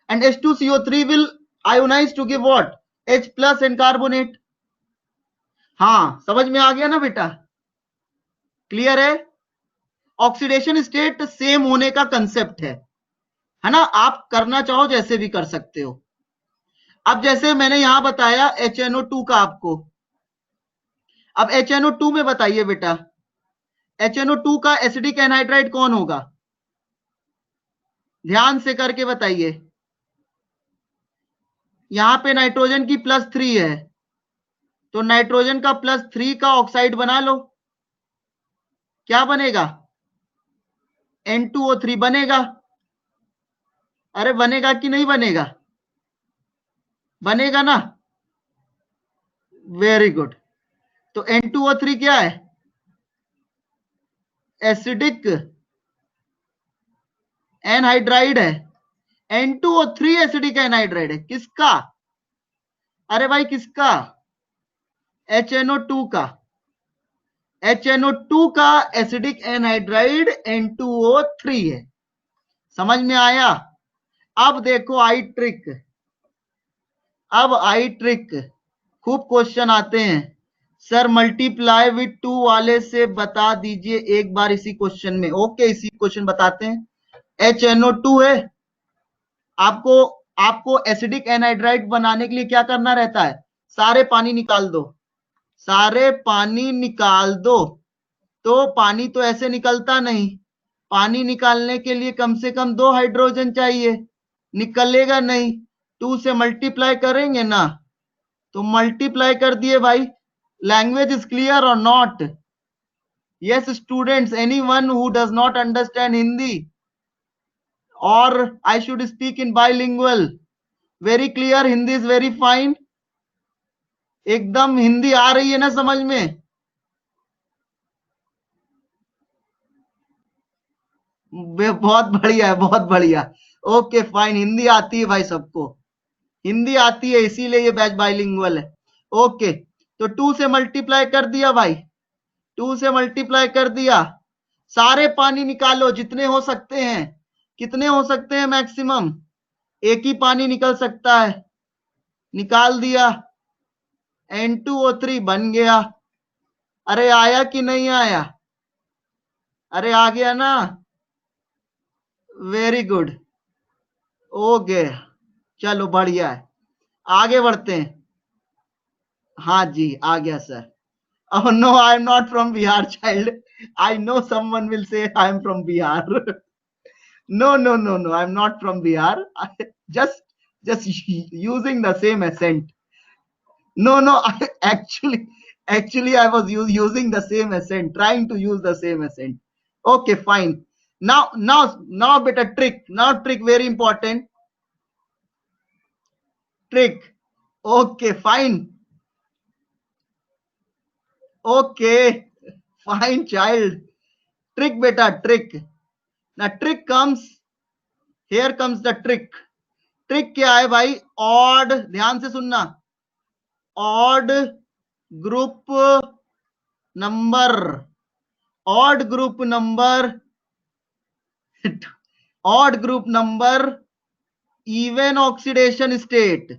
And H2CO3 will ionize to give what? H plus and carbonate. हाँ, समझ में आ गया ना बेटा? क्लियर है? ऑक्सीडेशन स्टेट सेम होने का कंसेप्ट है ना? आप करना चाहो जैसे भी कर सकते हो. अब जैसे मैंने यहां बताया HNO2 का आपको. अब HNO2 में बताइए बेटा, HNO2 का एसिडिक एनहाइड्राइड कौन होगा? ध्यान से करके बताइए. यहां पे नाइट्रोजन की +3 है, तो नाइट्रोजन का +3 का ऑक्साइड बना लो. क्या बनेगा? N2O3 बनेगा. अरे बनेगा कि नहीं बनेगा? बनेगा ना? Very good. तो N2O3 क्या है? एसिडिक एनहाइड्राइड है. N2O3 एसिडिक एनहाइड्राइड है. किसका? अरे भाई किसका? HNO2 का. HNO2 का एसिडिक एनहाइड्राइड N2O3 है. समझ में आया? अब देखो आई ट्रिक. खूब क्वेश्चन आते हैं. सर मल्टीप्लाई विथ 2 वाले से बता दीजिए एक बार इसी क्वेश्चन में. ओके, इसी क्वेश्चन बताते हैं. HNO2 है. आपको एसिडिक एनहाइड्राइड बनाने के लिए क्या करना रहता है? सारे पानी निकाल दो. तो पानी तो ऐसे निकलता नहीं. पानी निकालने के लिए कम से कम 2 हाइड्रोजन चाहिए. निकलेगा नहीं. 2 से मल्टीप्लाई करेंगे ना, तो मल्टीप्लाई कर दिए भाई. लैंग्वेज इज क्लियर और not? yes students, anyone who does not understand Hindi, or I should speak in bilingual? very clear? Hindi is very fine. एकदम हिंदी आ रही है ना समझ में? बहुत बढ़िया है, बहुत बढ़िया. Okay fine. हिंदी आती है भाई सबको. हिंदी आती है, इसीलिए ये बैच बाइलिंगुअल है. ओके, तो 2 से मल्टीप्लाई कर दिया भाई. 2 से मल्टीप्लाई कर दिया. सारे पानी निकालो जितने हो सकते हैं. कितने हो सकते हैं? मैक्सिमम एक ही पानी निकल सकता है. निकाल दिया. N2O3 बन गया. अरे आया कि नहीं आया? अरे आ गया ना? Very good. ओके, चलो बढ़िया है. आगे बढ़ते हैं. हाँ जी, आ गया sir. Oh no, I am not from Bihar, child. I know someone will say I am from Bihar. No, I am not from Bihar. Just using the same accent. No, actually I was using the same accent, trying to use the same accent. Okay, fine. Now beta trick. Now trick, very important. Trick. Okay, fine. Okay, fine child. Trick beta, trick. Now trick comes. Here comes the trick. Trick क्या है भाई? ऑड, ध्यान से सुनना. Odd group number even oxidation state,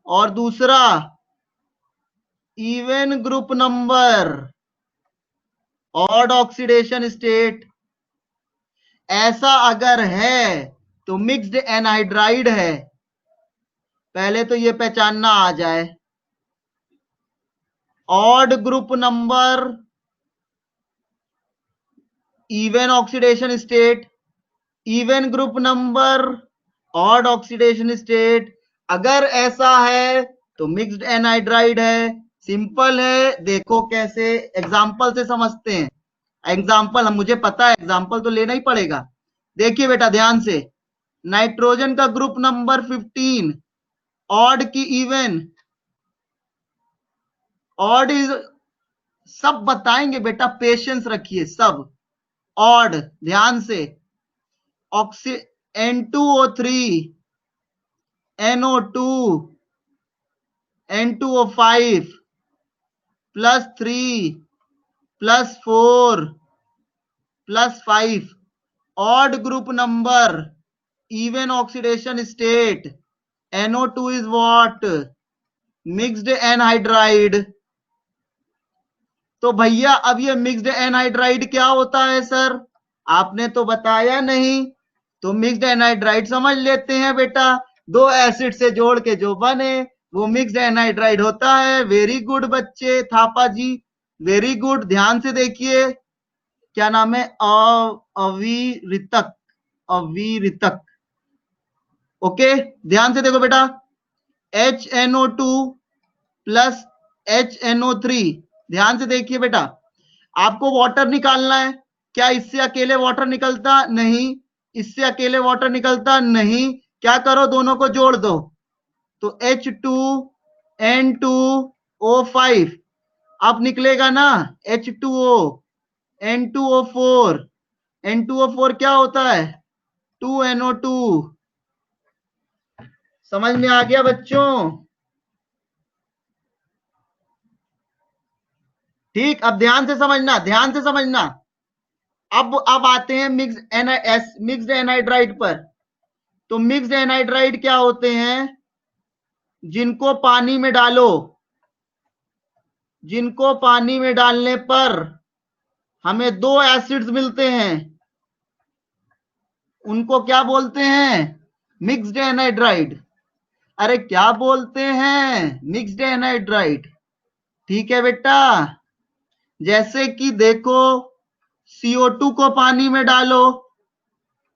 और दूसरा even group number odd oxidation state. ऐसा अगर है तो मिक्स्ड एनहाइड्राइड है. पहले तो ये पहचानना आ जाए. Odd group number even oxidation state, even group number odd oxidation state. अगर ऐसा है तो मिक्स्ड एनहाइड्राइड है. सिंपल है. देखो कैसे एग्जांपल से समझते हैं. एग्जांपल, हम मुझे पता है एग्जांपल तो लेना ही पड़ेगा. देखिए बेटा ध्यान से. नाइट्रोजन का ग्रुप नंबर 15 ऑड की इवन, ऑड इज, सब बताएंगे बेटा, पेशेंस रखिए सब। ऑड, ध्यान से, oxy N2O3, NO2, N2O5 +3 +4 +5, odd group number, even oxidation state. NO2 is what? Mixed anhydride. तो भैया अब ये मिक्स्ड एनहाइड्राइड क्या होता है सर? आपने तो बताया नहीं, तो मिक्स्ड एनहाइड्राइड समझ लेते हैं बेटा, दो एसिड से जोड़ के जो बने वो मिक्स्ड एनहाइड्राइड होता है। वेरी गुड बच्चे, थापा जी, वेरी गुड। ध्यान से देखिए, क्या नाम है? अविरितक, अविरितक। ओके, ध्यान से देखो बेटा, HNO2 प्लस HNO3, ध्यान से देखिए बेटा, आपको वाटर निकालना है। क्या इससे अकेले वाटर निकलता? नहीं। इससे अकेले वाटर निकलता? नहीं। क्या करो, दोनों को जोड़ दो, तो H2N2O5 अब निकलेगा ना, H2O, N2O4, N2O4 क्या होता है? 2NO2। समझ में आ गया बच्चों? ठीक, अब ध्यान से समझना, ध्यान से समझना। अब आते हैं मिक्स्ड एनाइड्राइड पर। तो मिक्स्ड एनाइड्राइड क्या होते हैं? जिनको पानी में डालो, जिनको पानी में डालने पर हमें दो एसिड्स मिलते हैं, उनको क्या बोलते हैं? Mixed anhydride. अरे क्या बोलते हैं? Mixed anhydride. ठीक है बेटा, जैसे कि देखो, CO2 को पानी में डालो,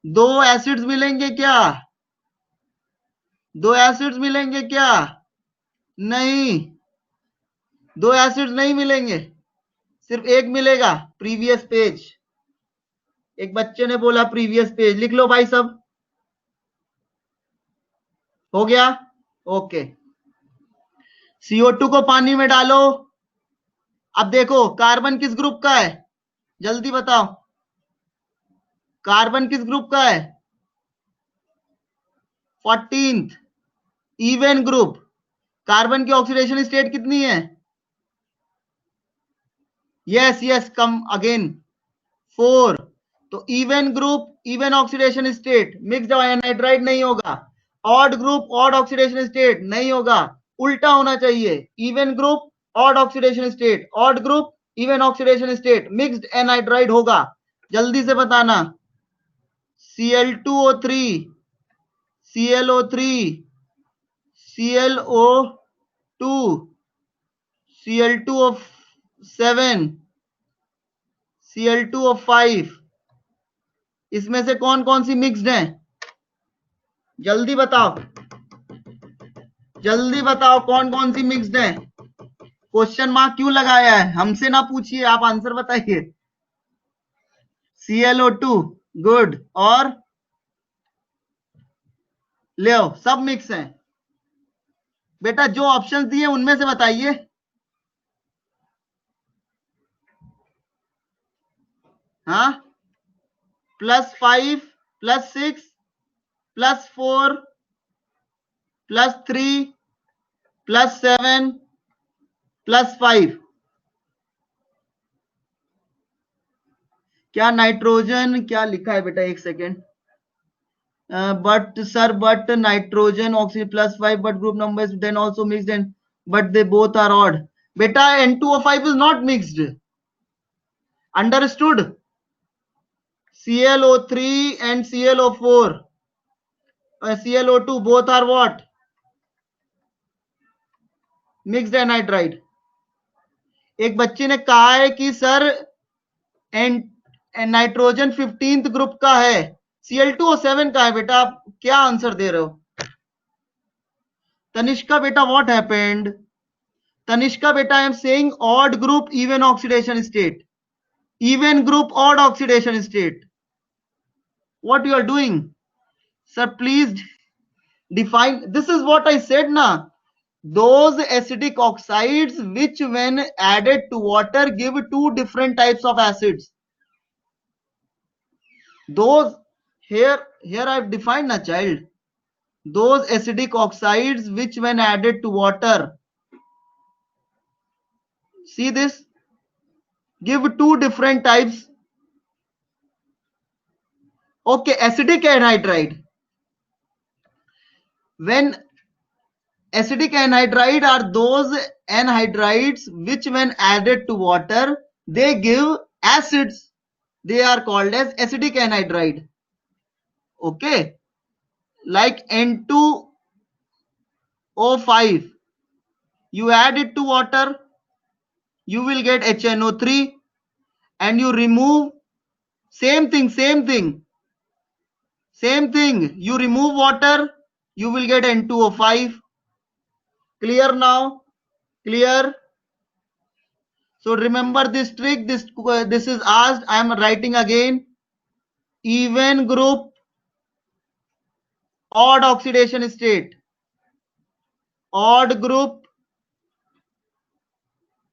दो एसिड्स मिलेंगे क्या? दो एसिड्स मिलेंगे क्या? नहीं, दो एसिड्स नहीं मिलेंगे, सिर्फ एक मिलेगा। प्रीवियस पेज, एक बच्चे ने बोला प्रीवियस पेज, लिख लो भाई सब। हो गया? ओके। CO2 को पानी में डालो, अब देखो कार्बन किस ग्रुप का है, जल्दी बताओ, कार्बन किस ग्रुप का है? 14th, even group. कार्बन की ऑक्सीडेशन स्टेट कितनी है? Yes yes, come again, 4। तो even group, even oxidation state, mixed anhydride नहीं होगा। Odd group, odd oxidation state नहीं होगा, उल्टा होना चाहिए। Even group, odd oxidation state, odd group, even oxidation state, mixed anhydride होगा। जल्दी से बताना। Cl2O3, ClO3, ClO2, Cl2O7, Cl2O5, इसमें से कौन कौन सी मिक्स्ड है? जल्दी बताओ, जल्दी बताओ, कौन कौन सी मिक्स्ड है? क्वेश्चन मार्क क्यों लगाया है? हमसे ना पूछिए, आप आंसर बताइए। ClO2, गुड, और ले सब मिक्स है बेटा। जो ऑप्शंस दिए उनमें से बताइए। हाँ, +5 +6 +4 +3 +7 +5। क्या नाइट्रोजन, क्या लिखा है बेटा, एक second. But sir, but nitrogen oxygen +5, but group numbers then also mixed, and but they both are odd. Beta, N2O5 is not mixed. Understood? ClO3 and ClO4, ClO2, both are what? Mixed anhydride. एक बच्चे ने कहा है कि सर नाइट्रोजन 15th ग्रुप का है, Cl2O7 का है। बेटा आप क्या आंसर दे रहे हो? तनिष्का बेटा, व्हाट हैपेंड? तनिष्का बेटा, I am saying odd group, even oxidation state, even group, odd oxidation state. What you are doing? Sir, please define. This is what I said na. those acidic oxides which when added to water give two different types of acids. Those here I've defined a child. Those acidic oxides which when added to water, see this, give two different types. Okay, acidic anhydride. When acidic anhydride are those anhydrides which when added to water, they give acids. They are called as acidic anhydride. Okay, like N2O5. You add it to water, you will get HNO3, and you remove, same thing, you remove water, you will get N2O5. Clear now? Clear? So remember this trick. This is asked. I am writing again. Even group, odd oxidation state. Odd group,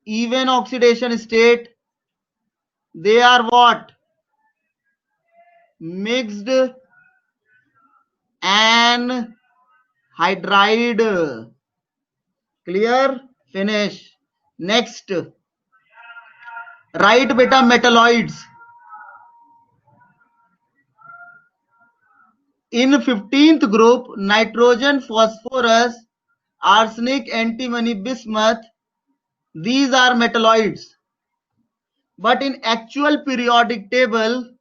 even oxidation state. They are what? Mixed and hydride. Clear? Finish. Next. Write beta metalloids. In 15th group, nitrogen, phosphorus, arsenic, antimony, bismuth, these are metalloids. But in actual periodic table,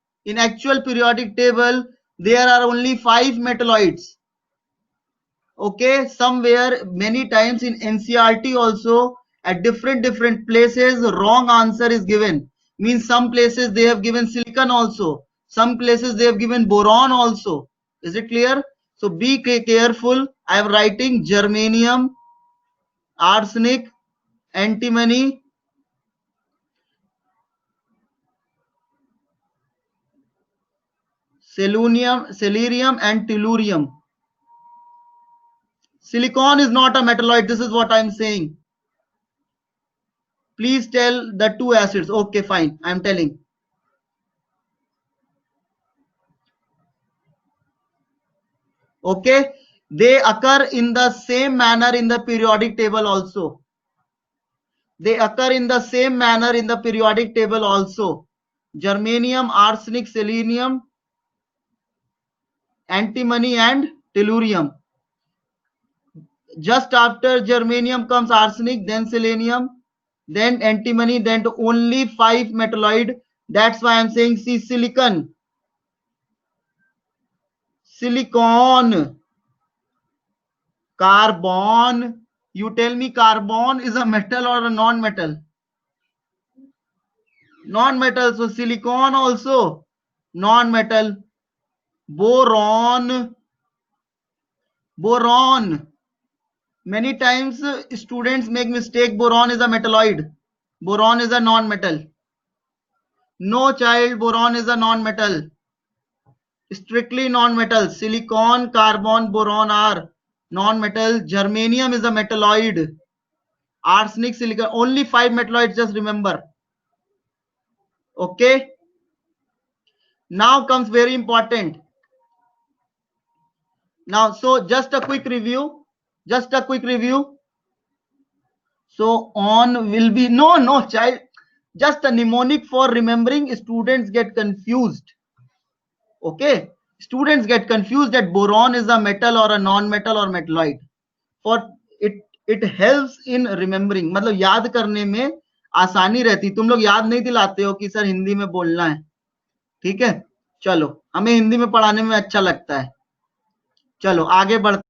there are only 5 metalloids. Okay, somewhere many times in NCERT also at different places wrong answer is given. Means some places they have given silicon also, some places they have given boron also. Is it clear? So be careful. I am writing germanium, arsenic, antimony, selenium and tellurium. Silicon is not a metalloid. This is what I am saying. Please tell the two acids. Okay, fine. I am telling. Okay, they occur in the same manner in the periodic table also. They occur in the same manner in the periodic table also. Germanium, arsenic, selenium, antimony and tellurium. Just after germanium comes arsenic, then selenium, then antimony, then only 5 metalloid. That's why I'm saying see silicon, silicon, carbon. You tell me carbon is a metal or a non-metal? Non-metal. So silicon also non-metal. Boron, boron. Many times students make mistake. Boron is a metalloid. Boron is a non-metal. No child, boron is a non-metal. Strictly non-metal. Silicon, carbon, boron are non-metal. Germanium is a metalloid. Arsenic, silicon, only 5 metalloids, just remember. Okay. Now comes very important. Now, so just a quick review. So on will be, no child, just a mnemonic for remembering. Students get confused. Okay. Students get confused that boron is a metal or a non-metal or metalloid. For it helps in remembering, मतलब याद करने में आसानी रहती. तुम लोग याद नहीं दिलाते हो कि सर हिंदी में बोलना है. ठीक है, चलो हमें हिंदी में पढ़ाने में अच्छा लगता है. चलो आगे बढ़ते.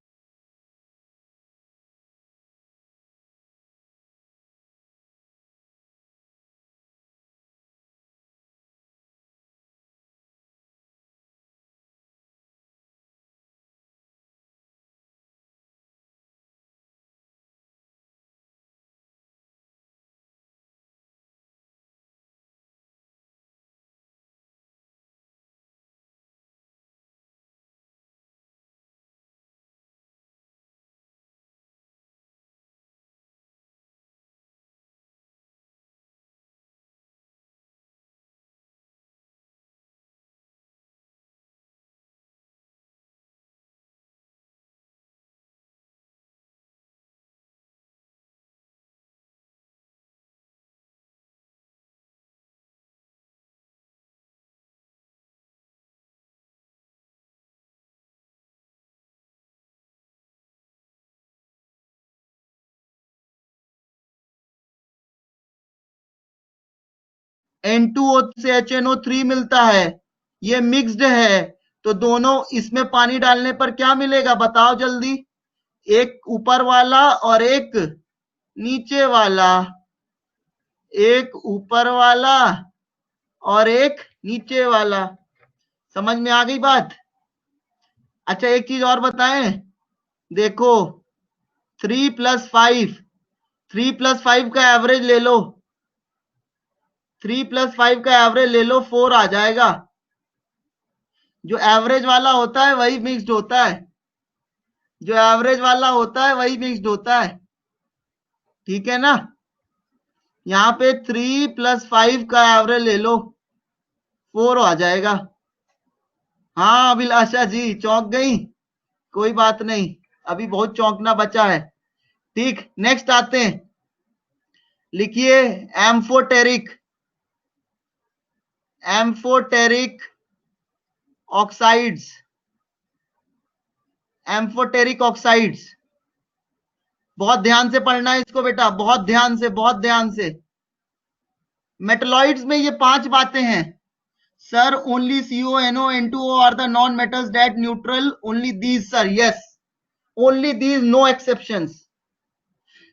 N2O से HNO3 मिलता है, ये मिक्स्ड है, तो दोनों इसमें पानी डालने पर क्या मिलेगा बताओ जल्दी। एक ऊपर वाला और एक नीचे वाला, एक ऊपर वाला और एक नीचे वाला। समझ में आ गई बात। अच्छा एक चीज और बताएं, देखो 3+5, 3+5 का एवरेज ले लो, 3+5 का एवरेज ले लो, 4 आ जाएगा। जो एवरेज वाला होता है वही मिक्स्ड होता है, जो एवरेज वाला होता है वही मिक्स्ड होता है, ठीक है ना। यहाँ पे 3+5 का एवरेज ले लो, 4 आ जाएगा। हाँ अभिलाषा जी चौंक गई, कोई बात नहीं, अभी बहुत चौंकना बचा है। ठीक, नेक्स्ट आते हैं, लिखिए amphoteric, amphoteric oxides, amphoteric oxides. बहुत ध्यान से पढ़ना है इसको बेटा, बहुत ध्यान से, बहुत ध्यान से। मेटलॉइड्स में ये 5 बातें हैं sir, only CONO N2O are the non metals that neutral, only these sir, yes only these, no exceptions.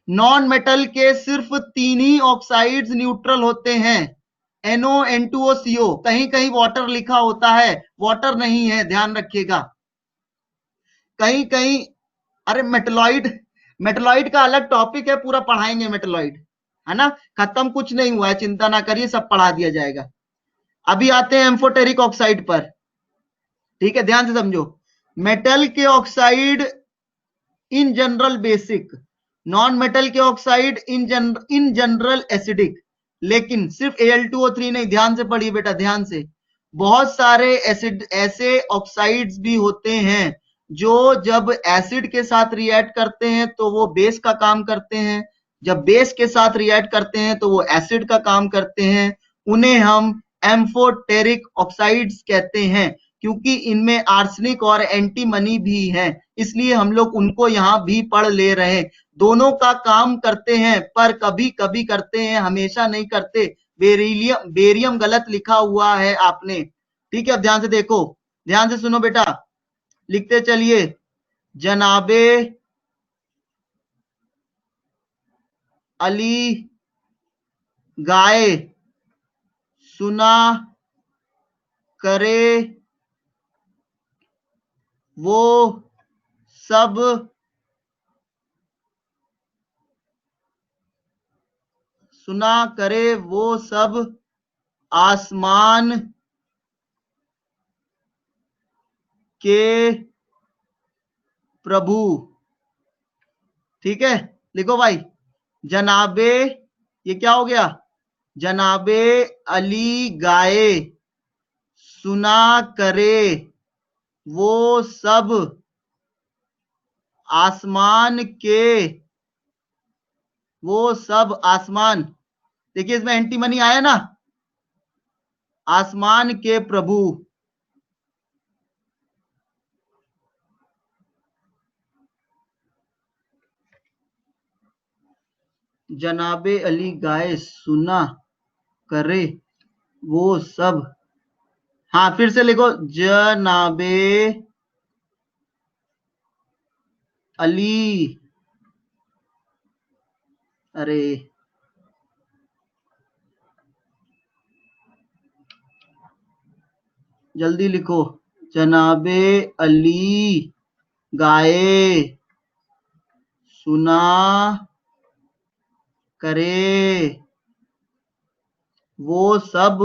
Non metal के सिर्फ 3 ही ऑक्साइड्स न्यूट्रल होते हैं, NO N2O CO, कहीं कहीं वाटर लिखा होता है, वाटर नहीं है, ध्यान रखिएगा, कहीं कहीं। अरे मेटलॉइड, मेटलॉइड का अलग टॉपिक है, पूरा पढ़ाएंगे मेटलॉइड, है ना, खत्म कुछ नहीं हुआ है, चिंता ना करिए, सब पढ़ा दिया जाएगा। अभी आते हैं एम्फोटेरिक ऑक्साइड पर, ठीक है, ध्यान से समझो। मेटल के oxide in general basic, non metal के ऑक्साइड इन जनरल एसिडिक, लेकिन सिर्फ Al2O3 नहीं, ध्यान से पढ़िए बेटा, ध्यान से। बहुत सारे एसिड ऐसे ऑक्साइड्स भी होते हैं जो जब एसिड के साथ रिएक्ट करते हैं तो वो बेस का काम करते हैं, जब बेस के साथ रिएक्ट करते हैं तो वो एसिड का काम करते हैं, उन्हें हम एम्फोटेरिक ऑक्साइड्स कहते हैं, क्योंकि इनमें आर्सेनिक और एंटीमनी भी है, इसलिए हम लोग उनको यहां भी पढ़ ले रहे हैं। दोनों का काम करते हैं, पर कभी कभी करते हैं, हमेशा नहीं करते। बेरिलियम, बेरियम गलत लिखा हुआ है आपने, ठीक है। अब ध्यान से देखो, ध्यान से सुनो बेटा, लिखते चलिए, जनाबे अली गाय सुना करे वो सब सुना करे वो सब आसमान के प्रभु, ठीक है। लिखो भाई, जनाबे, ये क्या हो गया, जनाबे अली गाए सुना करे वो सब आसमान के, वो सब आसमान, देखिए इसमें एंटीमनी आया ना, आसमान के प्रभु, जनाबे अली गाए सुना करे वो सब, हाँ फिर से लिखो, जनाबे अली, अरे जल्दी लिखो, जनाबे अली गाए सुना करे वो सब।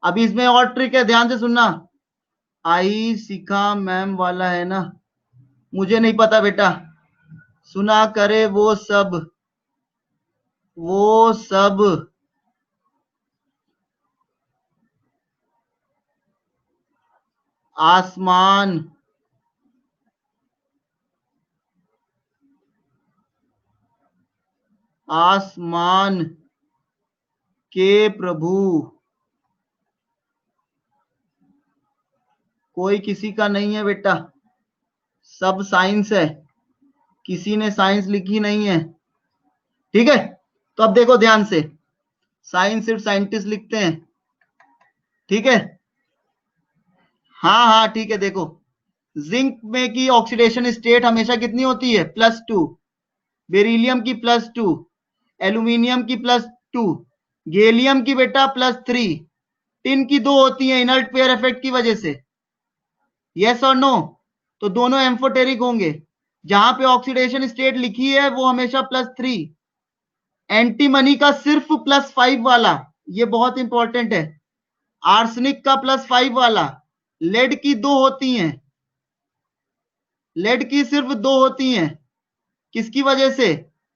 अभी इसमें और ट्रिक है, ध्यान से सुनना, आई सिखा मैम वाला है ना, मुझे नहीं पता बेटा, सुना करे वो सब, वो सब आसमान आसमान के प्रभु, कोई किसी का नहीं है बेटा, सब साइंस है, किसी ने साइंस लिखी नहीं है, ठीक है। तो अब देखो ध्यान से, साइन सिर्फ साइंटिस्ट लिखते हैं, ठीक है। हाँ हाँ ठीक है, देखो जिंक में की ऑक्सीडेशन स्टेट हमेशा कितनी होती है, +2, बेरिलियम की +2, एल्यूमिनियम की +2, गैलियम की बेटा +3, टिन की 2 होती है इनर्ट पेयर इफेक्ट की वजह से, यस और नो। तो दोनों एम्फोटेरिक होंगे। जहां पे ऑक्सीडेशन स्टेट लिखी है वो हमेशा +3। एंटीमनी का सिर्फ +5 वाला, ये बहुत इंपॉर्टेंट है। आर्सेनिक का +5 वाला, लेड की 2 होती हैं, लेड की सिर्फ 2 होती हैं। किसकी वजह से,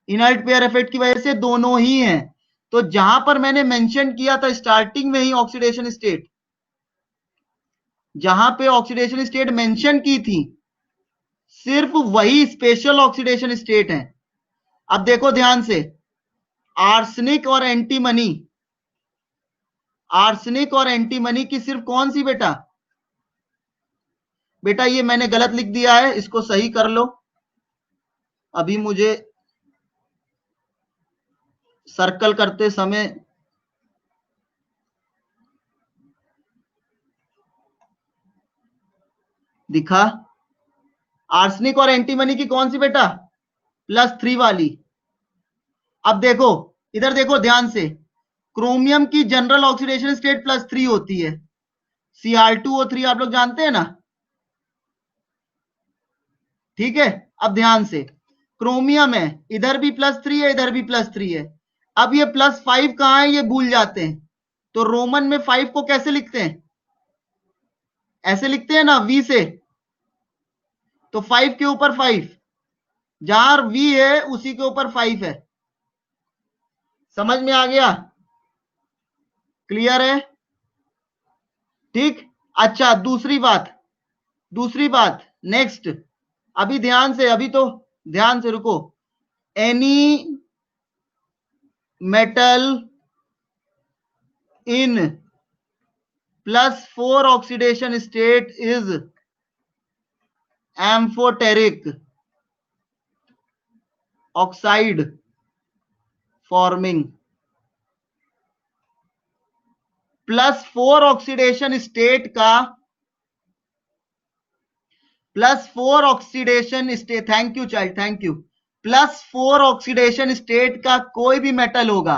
इनर्ट पेयर इफेक्ट की वजह से दोनों ही हैं। तो जहां पर मैंने मेंशन किया था स्टार्टिंग में ही ऑक्सीडेशन स्टेट, जहां पे ऑक्सीडेशन स्टेट मेंशन की थी, सिर्फ वही स्पेशल ऑक्सीडेशन स्टेट है। अब देखो ध्यान से, आर्सेनिक और एंटीमनी, आर्सेनिक और एंटीमनी की सिर्फ कौन सी बेटा, बेटा ये मैंने गलत लिख दिया है, इसको सही कर लो। अभी मुझे सर्कल करते समय दिखा, आर्सेनिक और एंटीमनी की कौन सी बेटा, +3 वाली। अब देखो, इधर देखो ध्यान से, क्रोमियम की जनरल ऑक्सीडेशन स्टेट +3 होती है, Cr2O3 आप लोग जानते हैं ना, ठीक है। अब ध्यान से, क्रोमियम है, इधर भी +3 है, इधर भी +3 है। अब ये +5 कहां है ये भूल जाते हैं, तो रोमन में 5 को कैसे लिखते हैं, ऐसे लिखते हैं ना, V से। तो 5 के ऊपर 5, जहां V है उसी के ऊपर 5 है। समझ में आ गया, क्लियर है, ठीक। अच्छा दूसरी बात, दूसरी बात नेक्स्ट, अभी ध्यान से, अभी तो ध्यान से रुको। Any metal in +4 oxidation state is amphoteric oxide forming. +4 oxidation state का, +4 oxidation state, thank you child, thank you. +4 oxidation state का कोई भी मेटल होगा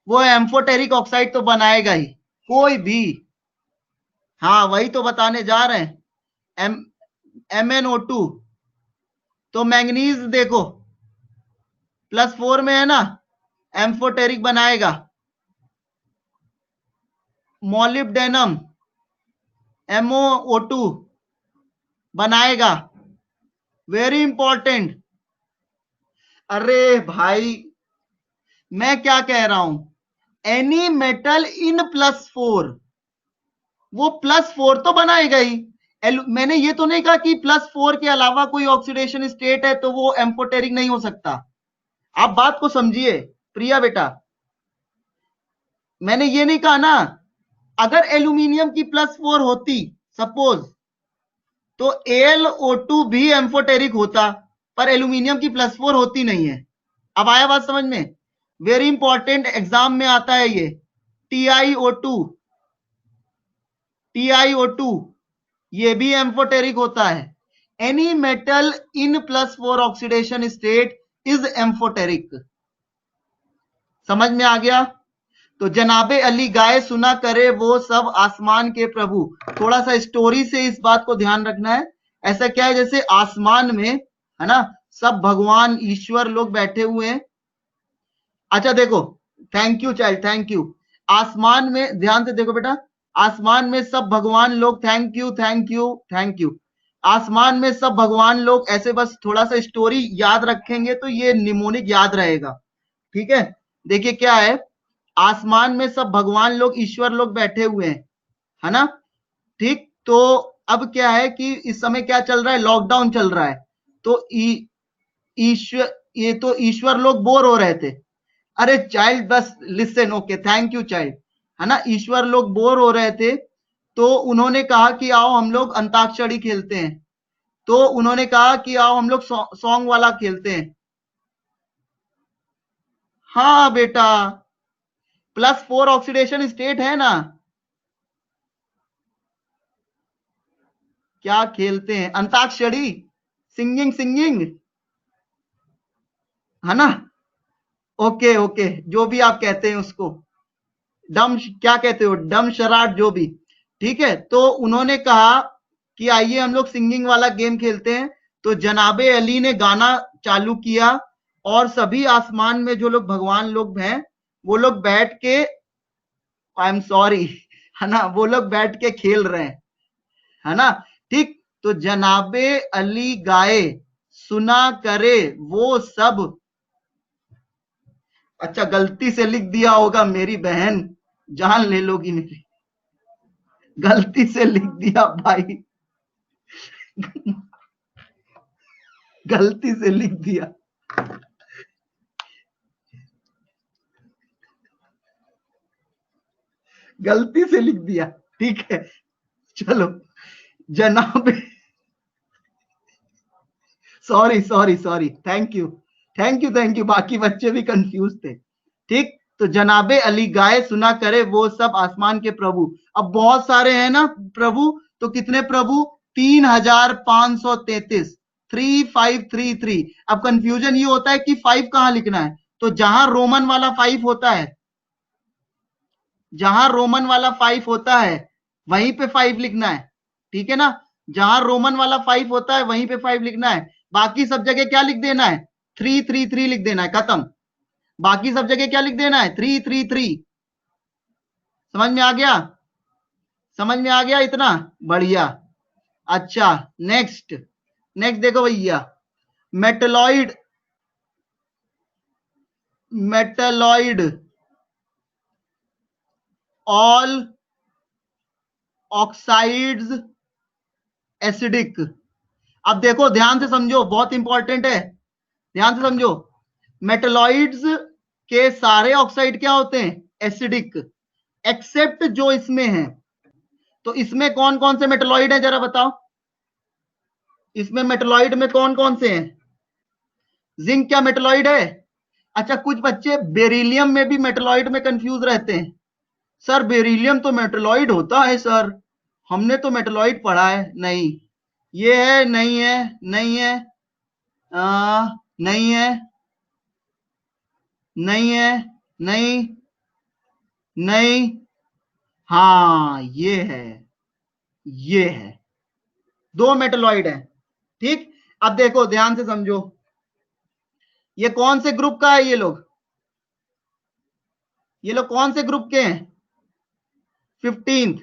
वो एम्फोटेरिक ऑक्साइड तो बनाएगा ही, कोई भी। हाँ वही तो बताने जा रहे हैं, MnO2। तो मैंगनीज देखो +4 में है ना, एम्फोटेरिक बनाएगा। मॉलिब्डेनम MoO2 बनाएगा, वेरी इंपॉर्टेंट। अरे भाई मैं क्या कह रहा हूं, एनी मेटल इन +4, वो +4 तो बनाएगा ही। मैंने ये तो नहीं कहा कि +4 के अलावा कोई ऑक्सीडेशन स्टेट है तो वो एम्फोटेरिक नहीं हो सकता। आप बात को समझिए प्रिया बेटा, मैंने ये नहीं कहा ना, अगर एल्यूमिनियम की +4 होती सपोज, तो AlO2 भी एम्फोटेरिक होता, पर एल्यूमिनियम की +4 होती नहीं है। अब आया बात समझ में, वेरी इंपॉर्टेंट, एग्जाम में आता है ये, TiO2, TiO2 ये भी एम्फोटेरिक होता है। Any metal in +4 oxidation state is amphoteric. समझ में आ गया। तो जनाबे अली गाय सुना करे वो सब आसमान के प्रभु। थोड़ा सा स्टोरी से इस बात को ध्यान रखना है। ऐसा क्या है, जैसे आसमान में है ना सब भगवान ईश्वर लोग बैठे हुए हैं। अच्छा देखो, thank you child, thank you. आसमान में ध्यान से देखो बेटा, आसमान में सब भगवान लोग, thank you thank you thank you. आसमान में सब भगवान लोग, ऐसे बस थोड़ा सा स्टोरी याद रखेंगे तो ये निमोनिक याद रहेगा, ठीक है। देखिए क्या है, आसमान में सब भगवान लोग ईश्वर लोग बैठे हुए हैं, है ना, ठीक। तो अब क्या है कि इस समय क्या चल रहा है, लॉकडाउन चल रहा है। तो ईश्वर, ये तो ईश्वर लोग बोर हो रहे थे। अरे चाइल्ड बस listen, okay thank you child, है ना, ईश्वर लोग बोर हो रहे थे। तो उन्होंने कहा कि आओ हम लोग अंताक्षरी खेलते हैं। तो उन्होंने कहा कि आओ हम लोग सॉन्ग वाला खेलते हैं। हाँ बेटा, +4 ऑक्सीडेशन स्टेट है ना। क्या खेलते हैं, अंताक्षरी, सिंगिंग सिंगिंग, है ना। ओके ओके, जो भी आप कहते हैं उसको, डम क्या कहते हो, डम शराट, जो भी। ठीक है, तो उन्होंने कहा कि आइए हम लोग सिंगिंग वाला गेम खेलते हैं। तो जनाबे अली ने गाना चालू किया और सभी आसमान में जो लोग भगवान लोग हैं वो लोग बैठ के, आई एम सॉरी, है ना, वो लोग बैठ के खेल रहे हैं, है ना। ठीक, तो जनाबे अली गाए सुना करे वो सब। अच्छा, गलती से लिख दिया होगा मेरी बहन, जान ले लोगी मेरी, गलती से लिख दिया भाई, गलती से लिख दिया। गलती से लिख दिया, ठीक है। चलो, जनाब, sorry sorry sorry, thank you thank you thank you, बाकी बच्चे भी कंफ्यूज थे। ठीक, तो जनाबे अली गाए सुना करे वो सब आसमान के प्रभु। अब बहुत सारे हैं ना प्रभु, तो कितने प्रभु, 3533, 3533। अब कंफ्यूजन ये होता है कि 5 कहां लिखना है, तो जहां रोमन वाला 5 होता है, जहां रोमन वाला 5 होता है वहीं पे 5 लिखना है, ठीक है ना। जहां रोमन वाला 5 होता है वहीं पे 5 लिखना है। बाकी सब जगह क्या लिख देना है, 333 लिख देना है, खत्म। बाकी सब जगह क्या लिख देना है, 333। समझ में आ गया, समझ में आ गया इतना, बढ़िया। अच्छा, नेक्स्ट, नेक्स्ट देखो भैया, metalloid, metalloid all oxides acidic. अब देखो ध्यान से समझो, बहुत इंपॉर्टेंट है, ध्यान से समझो। मेटलॉइड्स के सारे ऑक्साइड क्या होते हैं, एसिडिक, एक्सेप्ट जो इसमें है। तो इसमें कौन कौन से मेटलॉइड है जरा बताओ, इसमें मेटलॉइड में कौन कौन से हैं। जिंक क्या मेटलॉइड है। अच्छा, कुछ बच्चे बेरिलियम में भी मेटलॉइड में कंफ्यूज रहते हैं, सर बेरिलियम तो मेटलॉइड होता है सर, हमने तो मेटलॉइड पढ़ा है, नहीं, ये है, नहीं है, नहीं है, नहीं है, नहीं है, नहीं, नहीं, हाँ ये है, ये है, दो मेटलॉइड है। ठीक, अब देखो ध्यान से समझो, ये कौन से ग्रुप का है, ये लोग कौन से ग्रुप के हैं, 15th।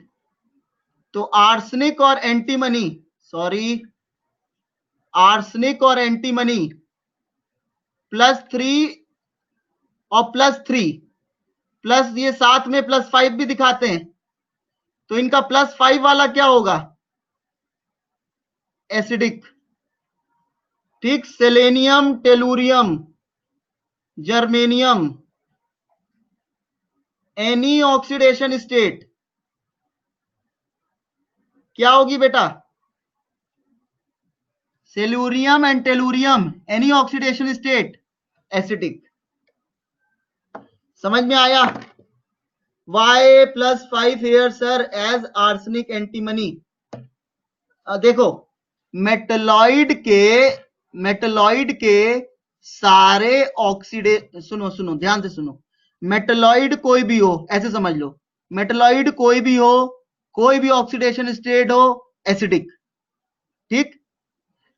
तो आर्सनिक और एंटीमनी, सॉरी, आर्सनिक और एंटीमनी +3 और +3, प्लस ये साथ में +5 भी दिखाते हैं, तो इनका +5 वाला क्या होगा, एसिडिक। ठीक, selenium, tellurium, germanium, any oxidation state क्या होगी बेटा, selenium and tellurium, any oxidation state acidic. समझ में आया, why +5 here sir as arsenic antimony। देखो, मेटलॉइड के, मेटलॉइड के सारे ऑक्सीडे, सुनो सुनो ध्यान से सुनो, मेटलॉइड कोई भी हो, ऐसे समझ लो, मेटलॉइड कोई भी हो, कोई भी ऑक्सीडेशन स्टेट हो, एसिडिक। ठीक,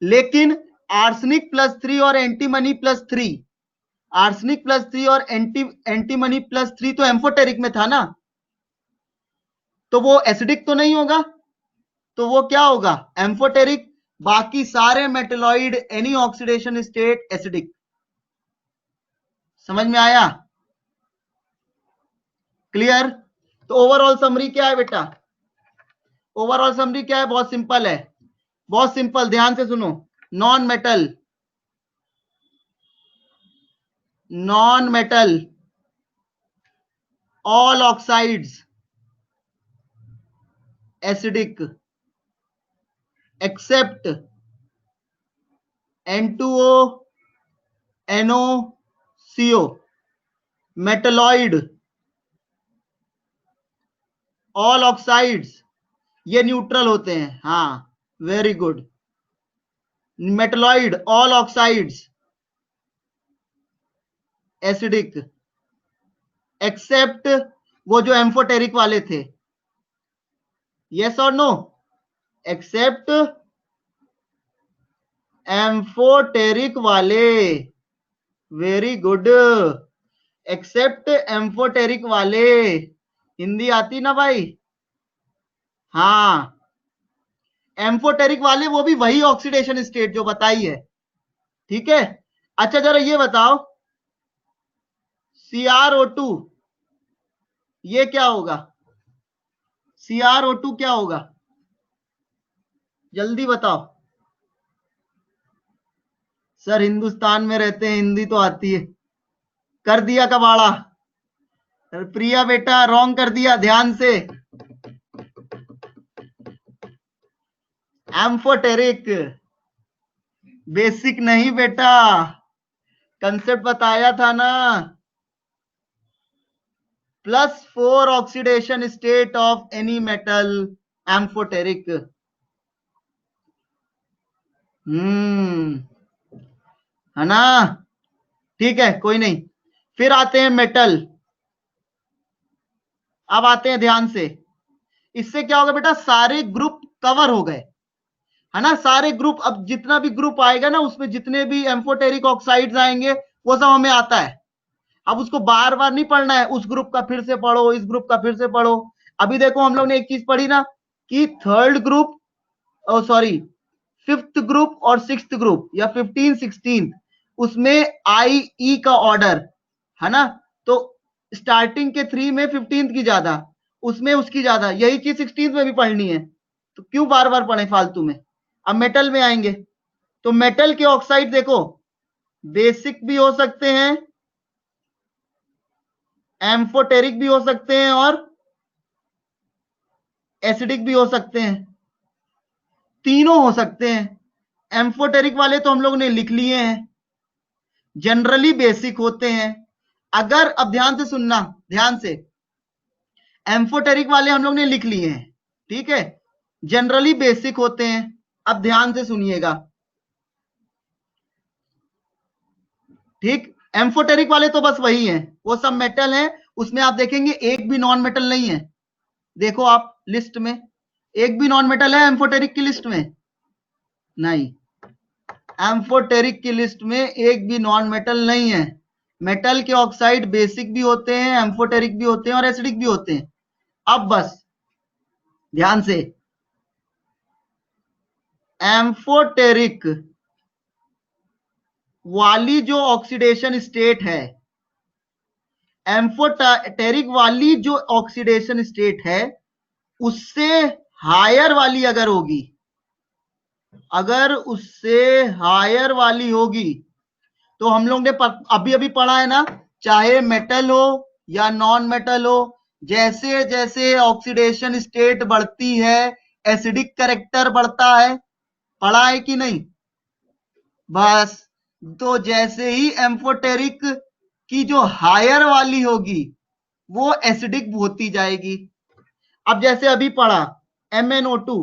लेकिन आर्सेनिक +3 और एंटीमनी +3, आर्सेनिक +3 और एंटीमनी +3 तो एम्फोटेरिक में था ना, तो वो एसिडिक तो नहीं होगा, तो वो क्या होगा, एम्फोटेरिक। बाकी सारे metalloid any oxidation state acidic. समझ में आया, क्लियर। तो ओवरऑल समरी क्या है बेटा, ओवरऑल समरी क्या है, बहुत सिंपल है, बहुत सिंपल, ध्यान से सुनो। Non metal, non metal all oxides acidic except N2O NO CO। Metalloid all oxides ये न्यूट्रल होते हैं, हाँ very good. Metalloid all oxides acidic, except वो जो एम्फोटेरिक वाले थे, यस और नो, एक्सेप्ट एम्फोटेरिक वाले, वेरी गुड, एक्सेप्ट एम्फोटेरिक वाले। हिंदी आती ना भाई? हाँ, एम्फोटेरिक वाले वो भी वही ऑक्सीडेशन स्टेट जो बताई है, ठीक है। अच्छा जरा ये बताओ CrO2 ये क्या होगा? CrO2 क्या होगा? जल्दी बताओ। सर हिंदुस्तान में रहते हैं, हिंदी तो आती है। कर दिया कबाड़ा प्रिया बेटा, रॉन्ग कर दिया, ध्यान से। एम्फोटेरिक, बेसिक नहीं बेटा, कंसेप्ट बताया था ना। +4 oxidation state of any metal, amphoteric. है ना? ठीक है, कोई नहीं। फिर आते हैं मेटल। अब आते हैं ध्यान से, इससे क्या होगा बेटा, सारे ग्रुप कवर हो गए, है ना, सारे ग्रुप। अब जितना भी ग्रुप आएगा ना, उसमें जितने भी एम्फोटेरिक ऑक्साइड्स आएंगे वो सब हमें आता है। अब उसको बार बार नहीं पढ़ना है, उस ग्रुप का फिर से पढ़ो, इस ग्रुप का फिर से पढ़ो। अभी देखो हम लोग ने एक चीज पढ़ी ना कि third group, sorry fifth group और सिक्स्थ ग्रुप या 15 16 उसमें IE का ऑर्डर, है ना, तो स्टार्टिंग के 3 में 15th की ज्यादा, उसमें उसकी ज्यादा, यही चीज 16th में भी पढ़नी है, तो क्यों बार बार पढ़े फालतू में। अब मेटल में आएंगे, तो मेटल के ऑक्साइड देखो, बेसिक भी हो सकते हैं, एम्फोटेरिक भी हो सकते हैं और एसिडिक भी हो सकते हैं, तीनों हो सकते हैं। एम्फोटेरिक वाले तो हम लोग ने लिख लिए हैं, जनरली बेसिक होते हैं। अगर, अब ध्यान से सुनना, ध्यान से, एम्फोटेरिक वाले हम लोग ने लिख लिए हैं, ठीक है, जनरली बेसिक होते हैं। अब ध्यान से सुनिएगा, ठीक, एम्फोटेरिक वाले तो बस वही हैं, वो सब मेटल हैं, उसमें आप देखेंगे एक भी नॉन मेटल नहीं है। देखो आप लिस्ट में, एक भी नॉन मेटल है एम्फोटेरिक की लिस्ट में? नहीं, एम्फोटेरिक की लिस्ट में एक भी नॉन मेटल नहीं है। मेटल के ऑक्साइड बेसिक भी होते हैं, एम्फोटेरिक भी होते हैं और एसिडिक भी होते हैं। अब बस ध्यान से, एम्फोटेरिक वाली जो ऑक्सीडेशन स्टेट है, एम्फोटेरिक वाली जो ऑक्सीडेशन स्टेट है, उससे हायर वाली अगर होगी, अगर उससे हायर वाली होगी, तो हम लोग ने अभी अभी पढ़ा है ना, चाहे मेटल हो या नॉन मेटल हो, जैसे जैसे ऑक्सीडेशन स्टेट बढ़ती है एसिडिक कैरेक्टर बढ़ता है, पढ़ा है कि नहीं? बस, तो जैसे ही एम्फोटेरिक की जो हायर वाली होगी वो एसिडिक होती जाएगी। अब जैसे अभी पढ़ा MnO2,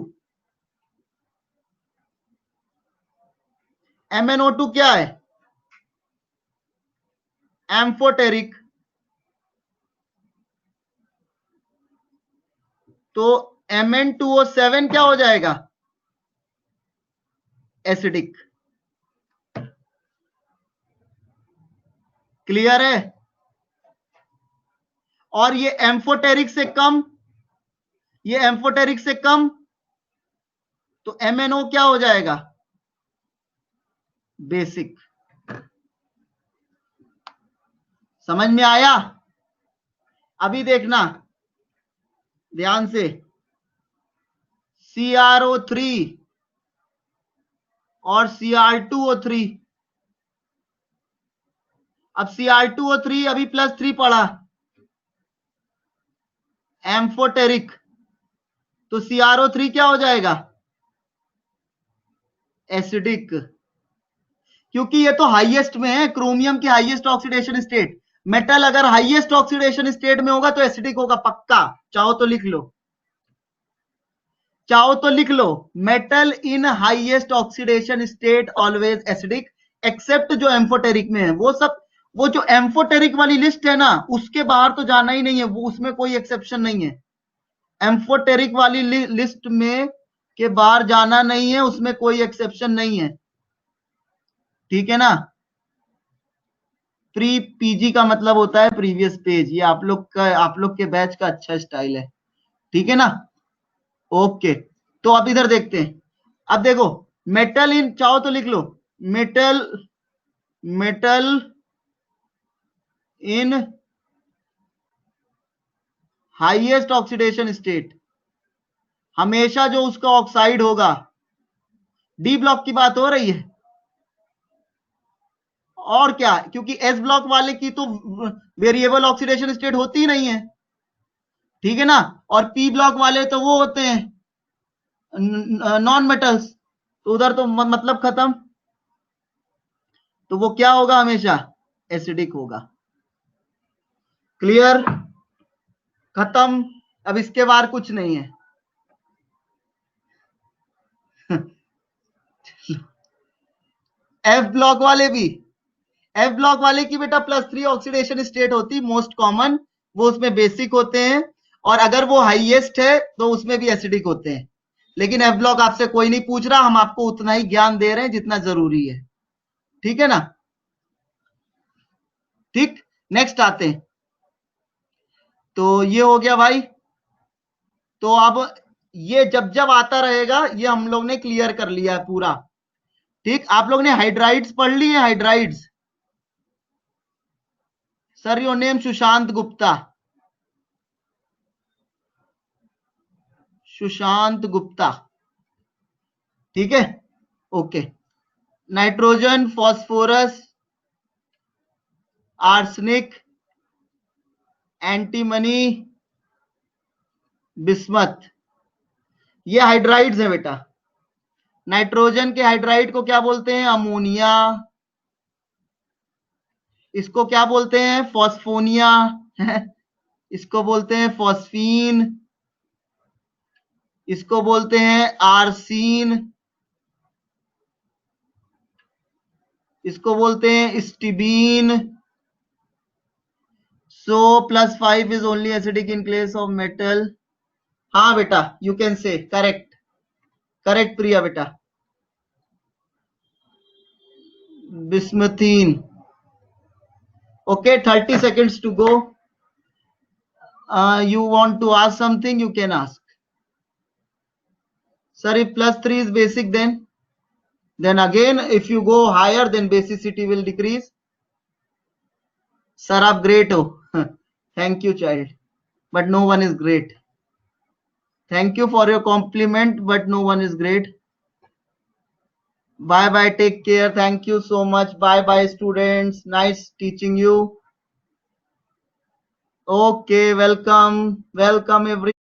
MnO2 क्या है? एम्फोटेरिक, तो Mn2O7 क्या हो जाएगा? एसिडिक। क्लियर है? और ये एम्फोटेरिक से कम, ये एम्फोटेरिक से कम, तो MnO क्या हो जाएगा? बेसिक। समझ में आया? अभी देखना ध्यान से, CrO3 और Cr2O3। अब Cr2O3 अभी +3 पढ़ा, एम्फोटेरिक, तो CrO3 क्या हो जाएगा? एसिडिक, क्योंकि ये तो हाईएस्ट में है, क्रोमियम की हाईएस्ट ऑक्सीडेशन स्टेट। मेटल अगर हाईएस्ट ऑक्सीडेशन स्टेट में होगा तो एसिडिक होगा पक्का, चाहो तो लिख लो। चाहो तो लिख लो, metal in highest oxidation state always acidic except जो एम्फोटेरिक में है, वो सब, वो जो एम्फोटेरिक वाली लिस्ट है ना, उसके बाहर तो जाना ही नहीं है, वो उसमें कोई एक्सेप्शन नहीं है। एम्फोटेरिक वाली लिस्ट में के बाहर जाना नहीं है, उसमें कोई एक्सेप्शन नहीं है, ठीक है ना। प्री पीजी का मतलब होता है प्रीवियस पेज, ये आप लोग का, आप लोग के बैच का अच्छा स्टाइल है, ठीक है ना। ओके, तो अब इधर देखते हैं। अब देखो, मेटल इन, चाहो तो लिख लो, metal, metal in highest oxidation state, हमेशा जो उसका ऑक्साइड होगा, डी ब्लॉक की बात हो रही है, और क्या, क्योंकि एस ब्लॉक वाले की तो वेरिएबल ऑक्सीडेशन स्टेट होती ही नहीं है, ठीक है ना। और पी ब्लॉक वाले तो वो होते हैं नॉन मेटल्स, तो उधर तो मतलब खत्म, तो वो क्या होगा, हमेशा एसिडिक होगा। क्लियर, खत्म, अब इसके बाहर कुछ नहीं है। एफ ब्लॉक वाले भी, एफ ब्लॉक वाले की बेटा +3 ऑक्सीडेशन स्टेट होती, मोस्ट कॉमन, वो उसमें बेसिक होते हैं, और अगर वो हाईएस्ट है तो उसमें भी एसिडिक होते हैं। लेकिन एफ ब्लॉक आपसे कोई नहीं पूछ रहा, हम आपको उतना ही ज्ञान दे रहे हैं जितना जरूरी है, ठीक है ना। ठीक, नेक्स्ट आते हैं, तो ये हो गया भाई। तो अब ये जब जब आता रहेगा, ये हम लोग ने क्लियर कर लिया है पूरा, ठीक। आप लोग ने हाइड्राइड्स पढ़ ली है, hydrides, sir your name Sushant Gupta, Sushant Gupta, ठीक है, okay. Nitrogen, phosphorus, arsenic, antimony, bismuth, ये हाइड्राइड्स है बेटा। नाइट्रोजन के हाइड्राइड को क्या बोलते हैं, अमोनिया, इसको क्या बोलते हैं, फॉस्फोनिया, इसको बोलते हैं फॉस्फीन, इसको बोलते हैं आर्सीन, इसको बोलते हैं stibine. So +5 is only acidic in case of metal. हाँ बेटा, you can say, correct, correct Priya बेटा, bismuthine. Okay, 30 seconds to go. You want to ask something, you can ask. Sir, if +3 is basic, then again if you go higher, then basicity will decrease. Sir, आप great हो. Thank you child, but no one is great. Thank you for your compliment, but no one is great. Bye bye, take care, thank you so much, bye bye students, nice teaching you. Okay, welcome, welcome everyone.